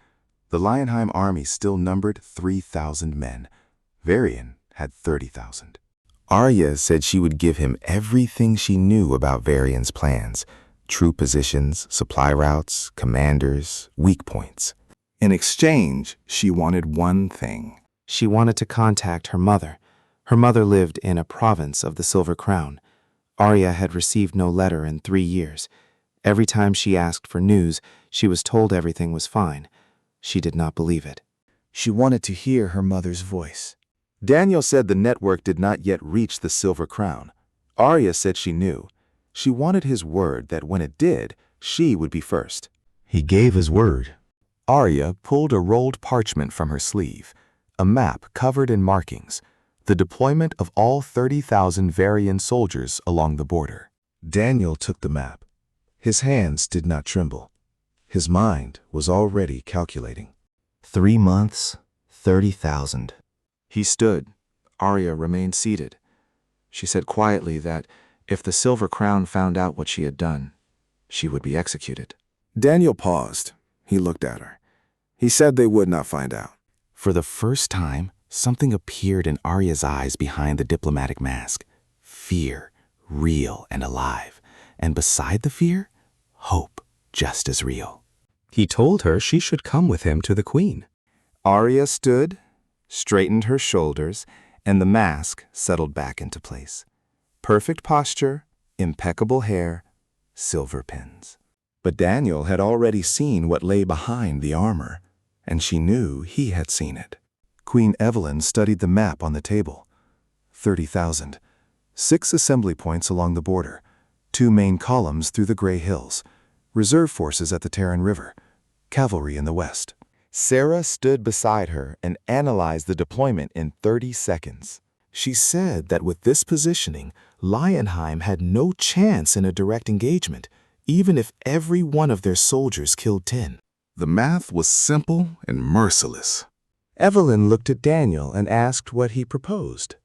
The Lionheim army still numbered 3,000 men. Varian had 30,000.
Arya said she would give him everything she knew about Varian's plans, troop positions, supply routes, commanders, weak points.
In exchange, she wanted one thing.
She wanted to contact her mother. Her mother lived in a province of the Silver Crown. Arya had received no letter in 3 years. Every time she asked for news, she was told everything was fine. She did not believe it.
She wanted to hear her mother's voice.
Daniel said the network did not yet reach the Silver Crown. Arya said she knew. She wanted his word that when it did, she would be first.
He gave his word.
Arya pulled a rolled parchment from her sleeve, a map covered in markings, the deployment of all 30,000 Varian soldiers along the border.
Daniel took the map. His hands did not tremble. His mind was already calculating. 3 months, 30,000.
He stood. Arya remained seated. She said quietly that if the Silver Crown found out what she had done, she would be executed.
Daniel paused. He looked at her. He said they would not find out.
For the first time, something appeared in Arya's eyes behind the diplomatic mask. Fear, real and alive. And beside the fear, hope, just as real. He told her she should come with him to the queen.
Arya stood, straightened her shoulders, and the mask settled back into place. Perfect posture, impeccable hair, silver pins. But Daniel had already seen what lay behind the armor, and she knew he had seen it. Queen Evelyn studied the map on the table. 30,000. 6 assembly points along the border, 2 main columns through the Grey Hills, reserve forces at the Terran River, cavalry in the west. Sarah stood beside her and analyzed the deployment in 30 seconds.
She said that with this positioning, Lionheim had no chance in a direct engagement, even if every one of their soldiers killed 10.
The math was simple and merciless.
Evelyn looked at Daniel and asked what he proposed.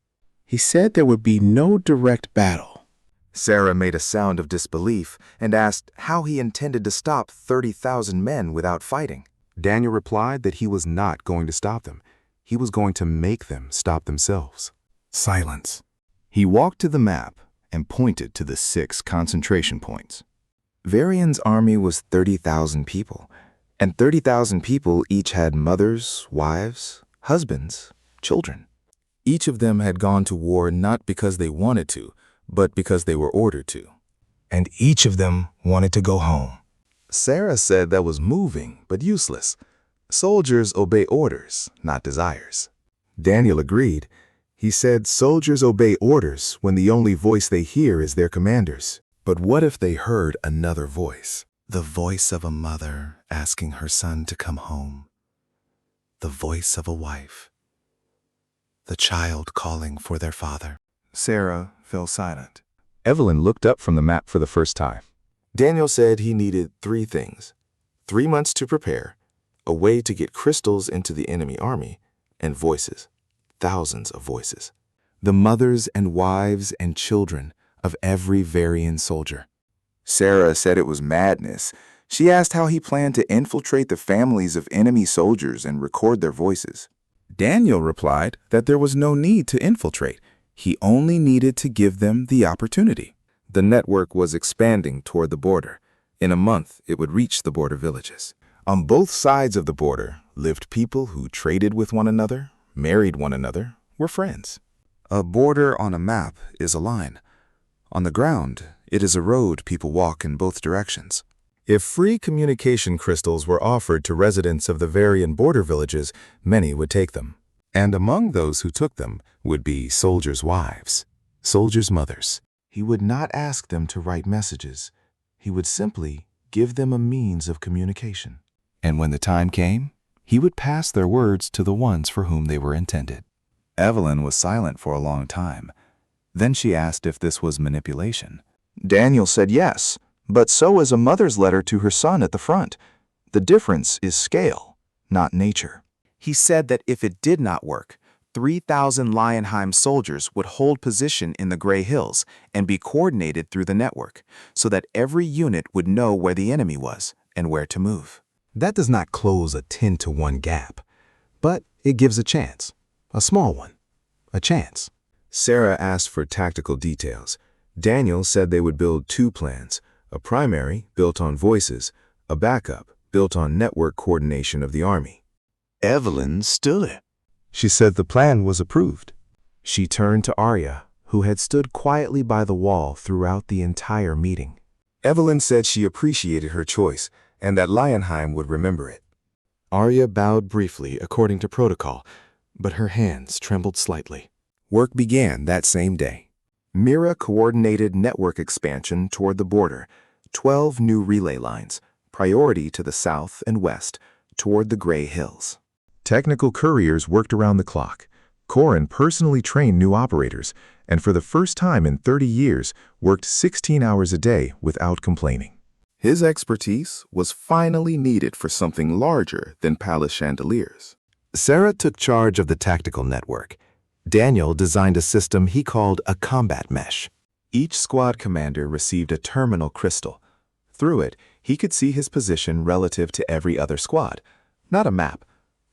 He said there would be no direct battle.
Sarah made a sound of disbelief and asked how he intended to stop 30,000 men without fighting. Daniel replied that he was not going to stop them. He was going to make them stop themselves.
Silence.
He walked to the map and pointed to the 6 concentration points. Varian's army was 30,000 people, and 30,000 people each had mothers, wives, husbands, children. Each of them had gone to war not because they wanted to, but because they were ordered to.
And each of them wanted to go home.
Sarah said that was moving, but useless. Soldiers obey orders, not desires. Daniel agreed. He said soldiers obey orders when the only voice they hear is their commander's. But what if they heard another voice?
The voice of a mother asking her son to come home. The voice of a wife. The child calling for their father.
Sarah fell silent.
Evelyn looked up from the map for the first time.
Daniel said he needed 3 things: 3 months to prepare, a way to get crystals into the enemy army, and voices, thousands of voices. The mothers and wives and children of every Varian soldier.
Sarah said it was madness. She asked how he planned to infiltrate the families of enemy soldiers and record their voices. Daniel replied that there was no need to infiltrate. He only needed to give them the opportunity.
The network was expanding toward the border. In a month, it would reach the border villages.
On both sides of the border lived people who traded with one another, married one another, were friends.
A border on a map is a line. On the ground, it is a road people walk in both directions. If free communication crystals were offered to residents of the Varian border villages, many would take them. And among those who took them would be soldiers' wives, soldiers' mothers.
He would not ask them to write messages. He would simply give them a means of communication. And when the time came, he would pass their words to the ones for whom they were intended.
Evelyn was silent for a long time. Then she asked if this was manipulation.
Daniel said yes, but so is a mother's letter to her son at the front. The difference is scale, not nature. He said that if it did not work, 3,000 Lionheim soldiers would hold position in the Grey Hills and be coordinated through the network, so that every unit would know where the enemy was and where to move.
That does not close a 10-to-1 gap, but it gives a chance, a small one, a chance.
Sarah asked for tactical details. Daniel said they would build 2 plans, a primary built on voices, a backup built on network coordination of the army.
Evelyn stood.
She said the plan was approved. She turned to Arya, who had stood quietly by the wall throughout the entire meeting.
Evelyn said she appreciated her choice and that Lionheim would remember it.
Arya bowed briefly according to protocol, but her hands trembled slightly.
Work began that same day. Mira coordinated network expansion toward the border, 12 new relay lines, priority to the south and west, toward the Gray Hills.
Technical couriers worked around the clock. Corin personally trained new operators, and for the first time in 30 years, worked 16 hours a day without complaining.
His expertise was finally needed for something larger than palace chandeliers.
Sarah took charge of the tactical network. Daniel designed a system he called a combat mesh.
Each squad commander received a terminal crystal. Through it, he could see his position relative to every other squad. Not a map,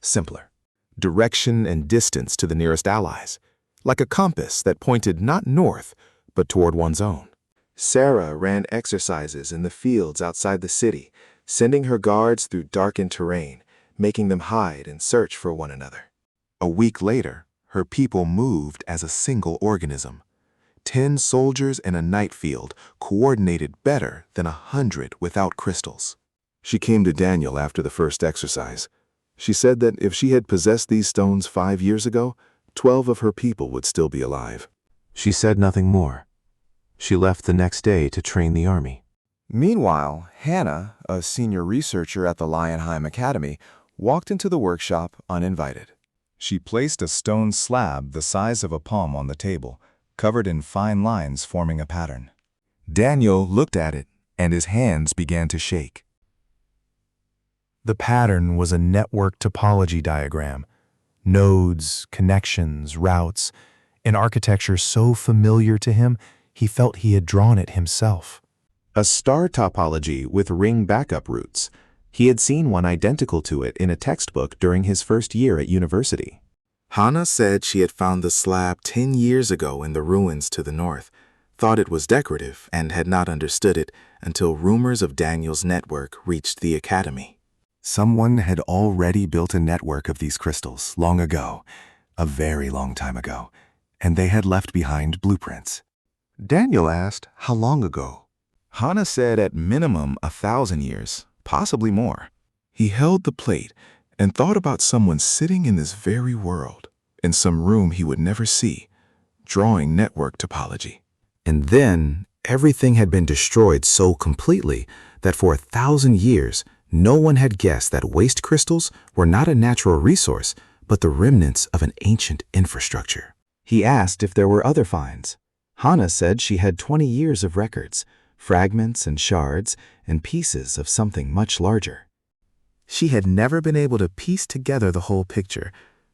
simpler. Direction and distance to the nearest allies, like a compass that pointed not north, but toward one's own. Sarah ran exercises in the fields outside the city, sending her guards through darkened terrain, making them hide and search for one another. A week later, her people moved as a single organism. 10 soldiers in a night field coordinated better than 100 without crystals. She came to Daniel after the first exercise. She said that if she had possessed these stones 5 years ago, 12 of her people would still be alive.
She said nothing more. She left the next day to train the army.
Meanwhile, Hannah, a senior researcher at the Lionheim Academy, walked into the workshop uninvited.
She placed a stone slab the size of a palm on the table, covered in fine lines forming a pattern.
Daniel looked at it, and his hands began to shake.
The pattern was a network topology diagram. Nodes, connections, routes, an architecture so familiar to him, he felt he had drawn it himself.
A star topology with ring backup routes. He had seen one identical to it in a textbook during his first year at university. Hannah said she had found the slab 10 years ago in the ruins to the north, thought it was decorative, and had not understood it until rumors of Daniel's network reached the academy. Someone had already built a network of these crystals long ago, a very long time ago, and they had left behind blueprints. Daniel asked how long ago. Hannah said at minimum 1,000 years, possibly more. He held the plate and thought about someone sitting in this very world, in some room he would never see, drawing network topology.
And then everything had been destroyed so completely that for 1,000 years, no one had guessed that waste crystals were not a natural resource, but the remnants of an ancient infrastructure.
He asked if there were other finds. Hannah said she had 20 years of records, fragments and shards, and pieces of something much larger.
She had never been able to piece together the whole picture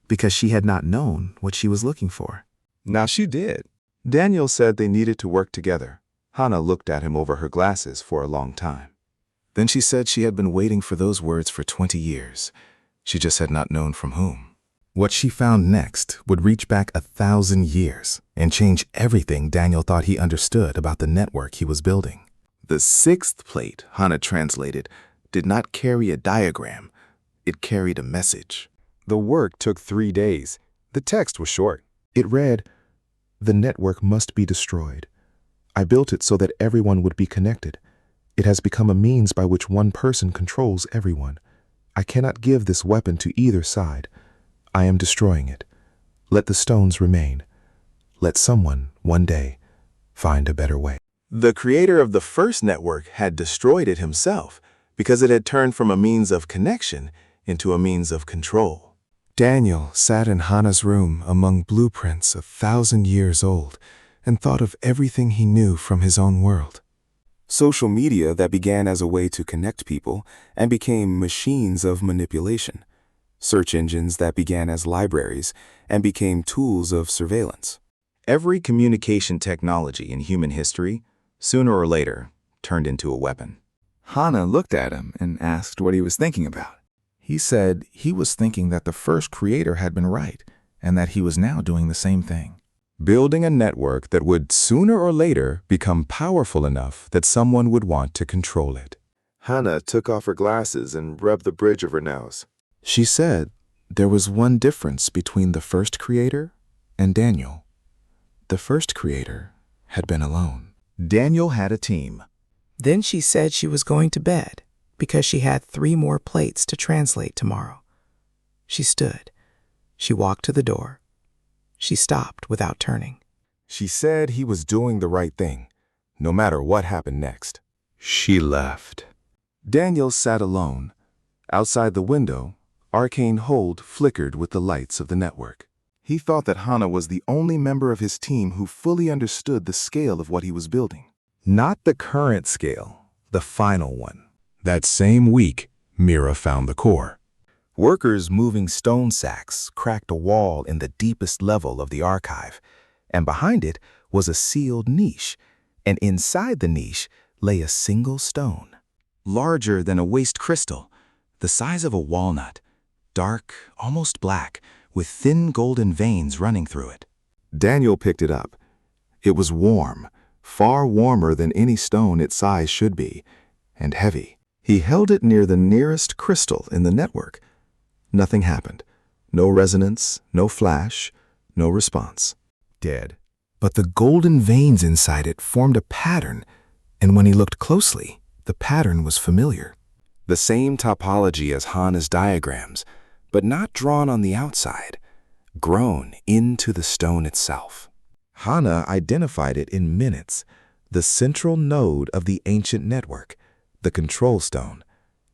because she had not known what she was looking for. Now she did. Daniel said they needed to work together. Hannah looked at him over her glasses for a long time. Then she said she had been waiting for those words for 20 years. She just had not known from whom. What she found next would reach back 1,000 years and change everything Daniel thought he understood about the network he was building. The 6th plate, Hannah translated, did not carry a diagram. It carried a message. The work took 3 days. The text was short. It read, "The network must be destroyed. I built it so that everyone would be connected. It has become a means by which one person controls everyone. I cannot give this weapon to either side. I am destroying it. Let the stones remain. Let someone, one day, find a better way." The creator of the first network had destroyed it himself because it had turned from a means of connection into a means of control. Daniel sat in Hannah's room among blueprints 1,000 years old and thought of everything he knew from his own world. Social media that began as a way to connect people and became machines of manipulation. Search engines that began as libraries and became tools of surveillance. Every communication technology in human history, sooner or later, turned into a weapon. Hannah looked at him and asked what he was thinking about. He said he was thinking that the first creator had been right and that he was now doing the same thing. building a network that would sooner or later become powerful enough that someone would want to control it.
Hannah took off her glasses and rubbed the bridge of her nose.
She said there was one difference between the first creator and Daniel. The first creator had been alone.
Daniel had a team.
Then she said she was going to bed because she had 3 more plates to translate tomorrow. She stood. She walked to the door. She stopped without turning.
She said he was doing the right thing, no matter what happened next.
She left.
Daniel sat alone. Outside the window, arcane hold flickered with the lights of the network. He thought that Hannah was the only member of his team who fully understood the scale of what he was building.
Not the current scale, the final one.
That same week, Mira found the core.
Workers moving stone sacks cracked a wall in the deepest level of the archive, and behind it was a sealed niche, and inside the niche lay a single stone.
Larger than a waste crystal, the size of a walnut, dark, almost black, with thin golden veins running through it.
Daniel picked it up. It was warm, far warmer than any stone its size should be, and heavy. He held it near the nearest crystal in the network. Nothing happened. No resonance, no flash, no response.
Dead.
But the golden veins inside it formed a pattern, and when he looked closely, the pattern was familiar.
The same topology as Hannah's diagrams, but not drawn on the outside, grown into the stone itself.
Hannah identified it in minutes, the central node of the ancient network, the control stone,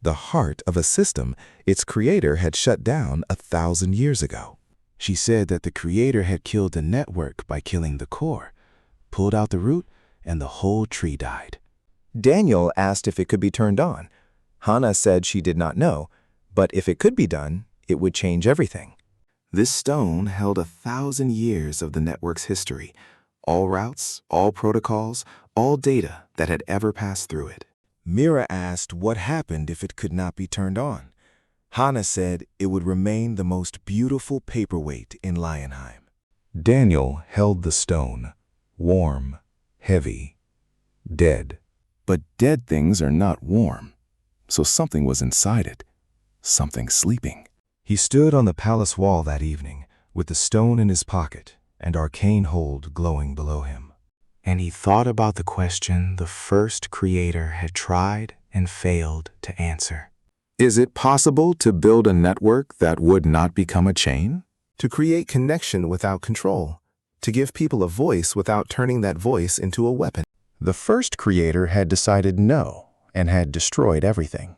the heart of a system its creator had shut down 1,000 years ago.
She said that the creator had killed the network by killing the core, pulled out the root, and the whole tree died.
Daniel asked if it could be turned on. Hannah said she did not know, but if it could be done, it would change everything.
This stone held 1,000 years of the network's history, all routes, all protocols, all data that had ever passed through it.
Mira asked what happened if it could not be turned on. Hannah said it would remain the most beautiful paperweight in Lionheim.
Daniel held the stone, warm, heavy, dead.
But dead things are not warm, so something was inside it, something sleeping.
He stood on the palace wall that evening, with the stone in his pocket and arcane hold glowing below him.
And he thought about the question the first creator had tried and failed to answer.
Is it possible to build a network that would not become a chain?
To create connection without control. To give people a voice without turning that voice into a weapon.
The first creator had decided no and had destroyed everything.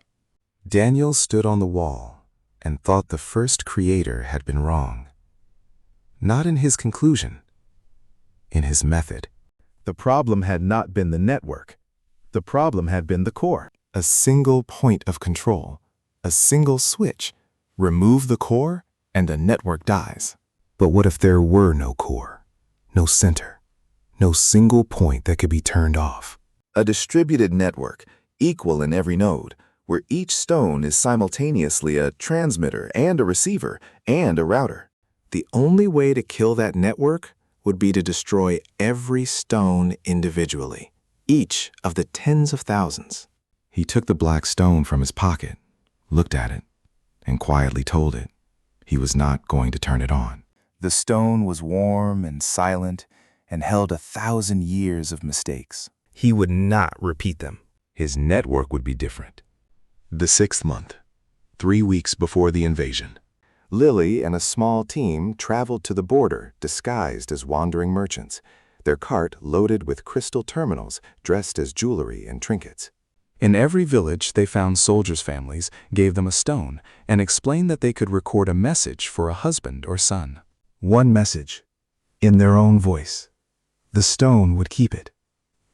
Daniel stood on the wall and thought the first creator had been wrong. Not in his conclusion, in his method.
The problem had not been the network. The problem had been the core.
A single point of control, a single switch. Remove the core and the network dies.
But what if there were no core, no center, no single point that could be turned off?
A distributed network, equal in every node, where each stone is simultaneously a transmitter and a receiver and a router.
The only way to kill that network would be to destroy every stone individually, each of the tens of thousands.
He took the black stone from his pocket, looked at it, and quietly told it he was not going to turn it on.
The stone was warm and silent and held 1,000 years of mistakes.
He would not repeat them.
His network would be different. The 6th month, 3 weeks before the invasion.
Lily and a small team traveled to the border disguised as wandering merchants, their cart loaded with crystal terminals dressed as jewelry and trinkets.
In every village, they found soldiers' families, gave them a stone, and explained that they could record a message for a husband or son.
One message, in their own voice. The stone would keep it,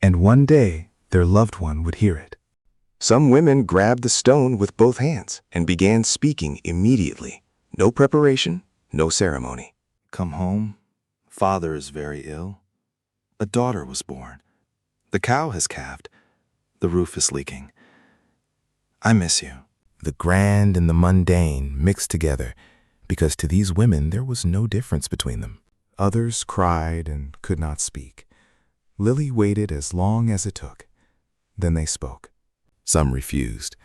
and one day their loved one would hear it.
Some women grabbed the stone with both hands and began speaking immediately. No preparation, no ceremony. Come home. Father is very ill. A daughter was born. The cow has calved. The roof is leaking. I miss you.
The grand and the mundane mixed together, because to these women there was no difference between them.
Others cried and could not speak. Lily waited as long as it took. Then they spoke.
Some refused,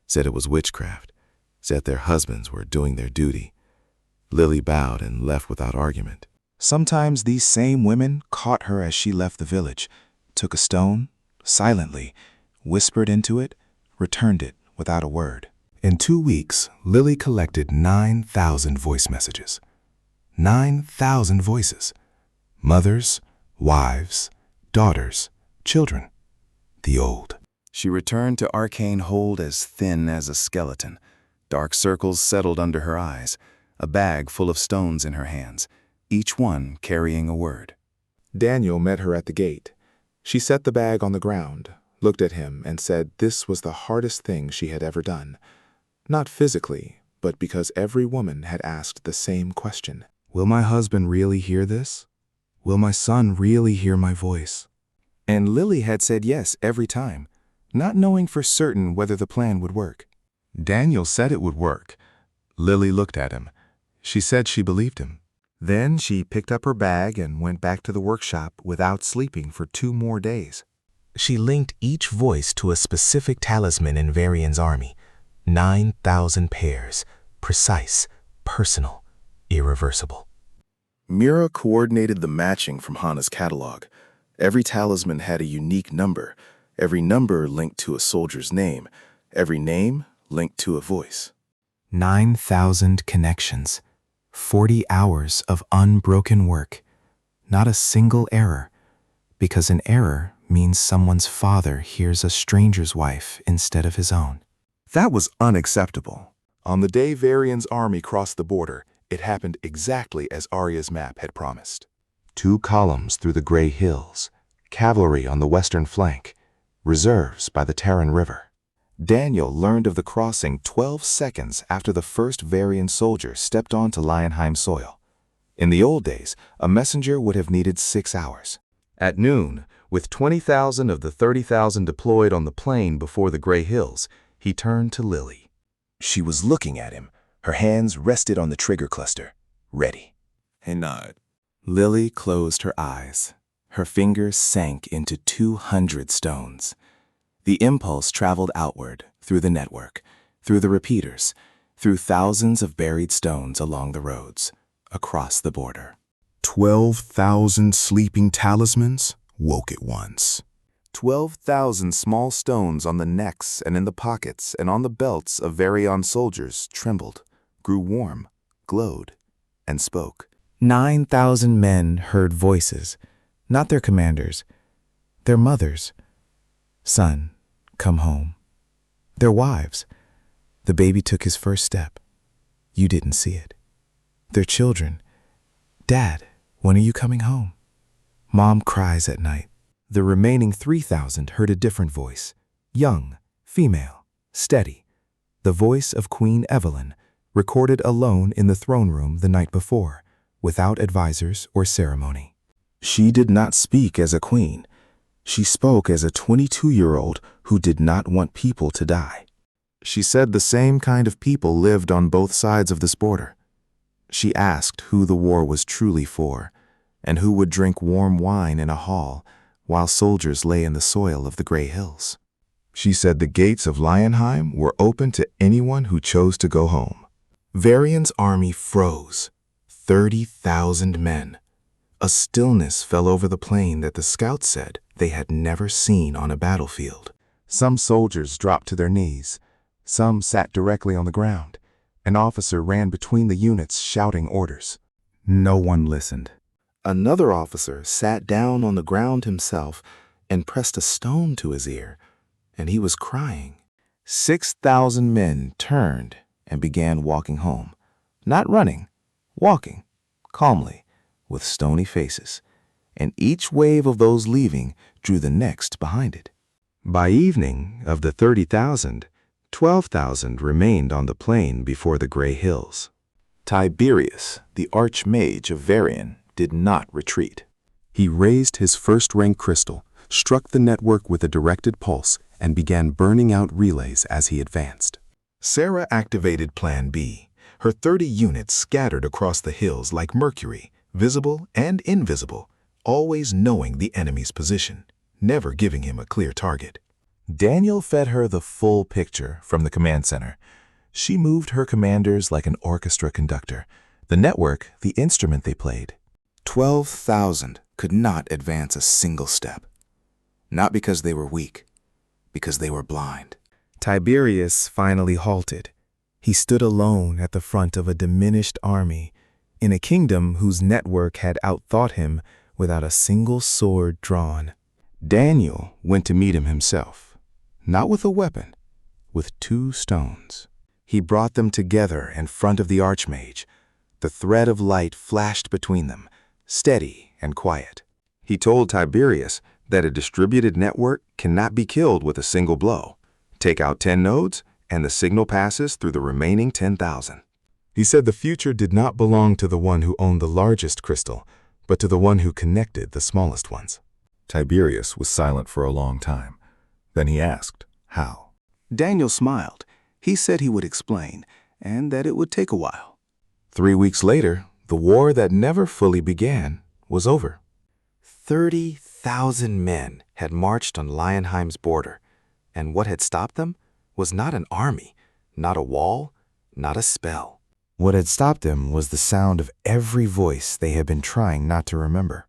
said it was witchcraft, said their husbands were doing their duty. Lily bowed and left without argument.
Sometimes these same women caught her as she left the village, took a stone, silently, whispered into it, returned it without a word.
In 2 weeks, Lily collected 9,000 voice messages. 9,000 voices. Mothers, wives, daughters, children. The old.
She returned to Arcane Hold as thin as a skeleton. Dark circles settled under her eyes, a bag full of stones in her hands, each one carrying a word.
Daniel met her at the gate. She set the bag on the ground, looked at him, and said this was the hardest thing she had ever done. Not physically, but because every woman had asked the same question.
Will my husband really hear this? Will my son really hear my voice?
And Lily had said yes every time, not knowing for certain whether the plan would work.
Daniel said it would work. Lily looked at him. She said she believed him.
Then she picked up her bag and went back to the workshop without sleeping for 2 more days.
She linked each voice to a specific talisman in Varian's army. 9,000 pairs, precise, personal, irreversible.
Mira coordinated the matching from Hana's catalog. Every talisman had a unique number, every number linked to a soldier's name, every name linked to a voice.
9,000 connections, 40 hours of unbroken work, not a single error, because an error means someone's father hears a stranger's wife instead of his own.
That was unacceptable. On the day Varian's army crossed the border, it happened exactly as Arya's map had promised.
2 columns through the Gray Hills, cavalry on the western flank, reserves by the Terran River.
Daniel learned of the crossing 12 seconds after the first Varian soldier stepped onto Lionheim soil. In the old days, a messenger would have needed 6 hours.
At noon, with 20,000 of the 30,000 deployed on the plain before the Gray Hills, he turned to Lily.
She was looking at him. Her hands rested on the trigger cluster, ready.
He nodded.
Lily closed her eyes. Her fingers sank into 200 stones. The impulse traveled outward, through the network, through the repeaters, through thousands of buried stones along the roads, across the border.
12,000 sleeping talismans woke at once.
12,000 small stones on the necks and in the pockets and on the belts of Varian soldiers trembled, grew warm, glowed, and spoke.
9,000 men heard voices, not their commanders, their mothers. Son, come home. Their wives. The baby took his first step. You didn't see it. Their children. Dad, when are you coming home? Mom cries at night. The remaining 3,000 heard a different voice. Young, female, steady. The voice of Queen Evelyn, recorded alone in the throne room the night before, without advisors or ceremony.
She did not speak as a queen. She spoke as a 22-year-old who did not want people to die. She said the same kind of people lived on both sides of this border. She asked who the war was truly for, and who would drink warm wine in a hall while soldiers lay in the soil of the Gray Hills. She said the gates of Lionheim were open to anyone who chose to go home. Varian's army froze. 30,000 men. A stillness fell over the plain that the scouts said they had never seen on a battlefield. Some soldiers dropped to their knees. Some sat directly on the ground. An officer ran between the units shouting orders. No one listened. Another officer sat down on the ground himself and pressed a stone to his ear, and he was crying. 6,000 men turned and began walking home. Not running, walking, calmly, with stony faces, and each wave of those leaving drew the next behind it. By evening, of the 30,000, 12,000 remained on the plain before the Gray Hills. Tiberius, the archmage of Varian, did not retreat. He raised his first-rank crystal, struck the network with a directed pulse, and began burning out relays as he advanced. Sarah activated Plan B. Her 30 units scattered across the hills like mercury,
visible and invisible, always knowing the enemy's position, never giving him a clear target. Daniel fed her the full picture from the command center. She moved her commanders like an orchestra conductor, the network the instrument they played.
12,000 could not advance a single step. Not because they were weak, because they were blind.
Tiberius finally halted. He stood alone at the front of a diminished army, in a kingdom whose network had outthought him without a single sword drawn.
Daniel went to meet him himself, not with a weapon, with 2 stones. He brought them together in front of the Archmage. The thread of light flashed between them, steady and quiet. He told Tiberius that a distributed network cannot be killed with a single blow. Take out 10 nodes, and the signal passes through the remaining 10,000.
He said the future did not belong to the one who owned the largest crystal, but to the one who connected the smallest ones.
Tiberius was silent for a long time. Then he asked, how?
Daniel smiled. He said he would explain, and that it would take a while.
3 weeks later, the war that never fully began was over.
30,000 men had marched on Lionheim's border, and what had stopped them was not an army, not a wall, not a spell.
What had stopped them was the sound of every voice they had been trying not to remember.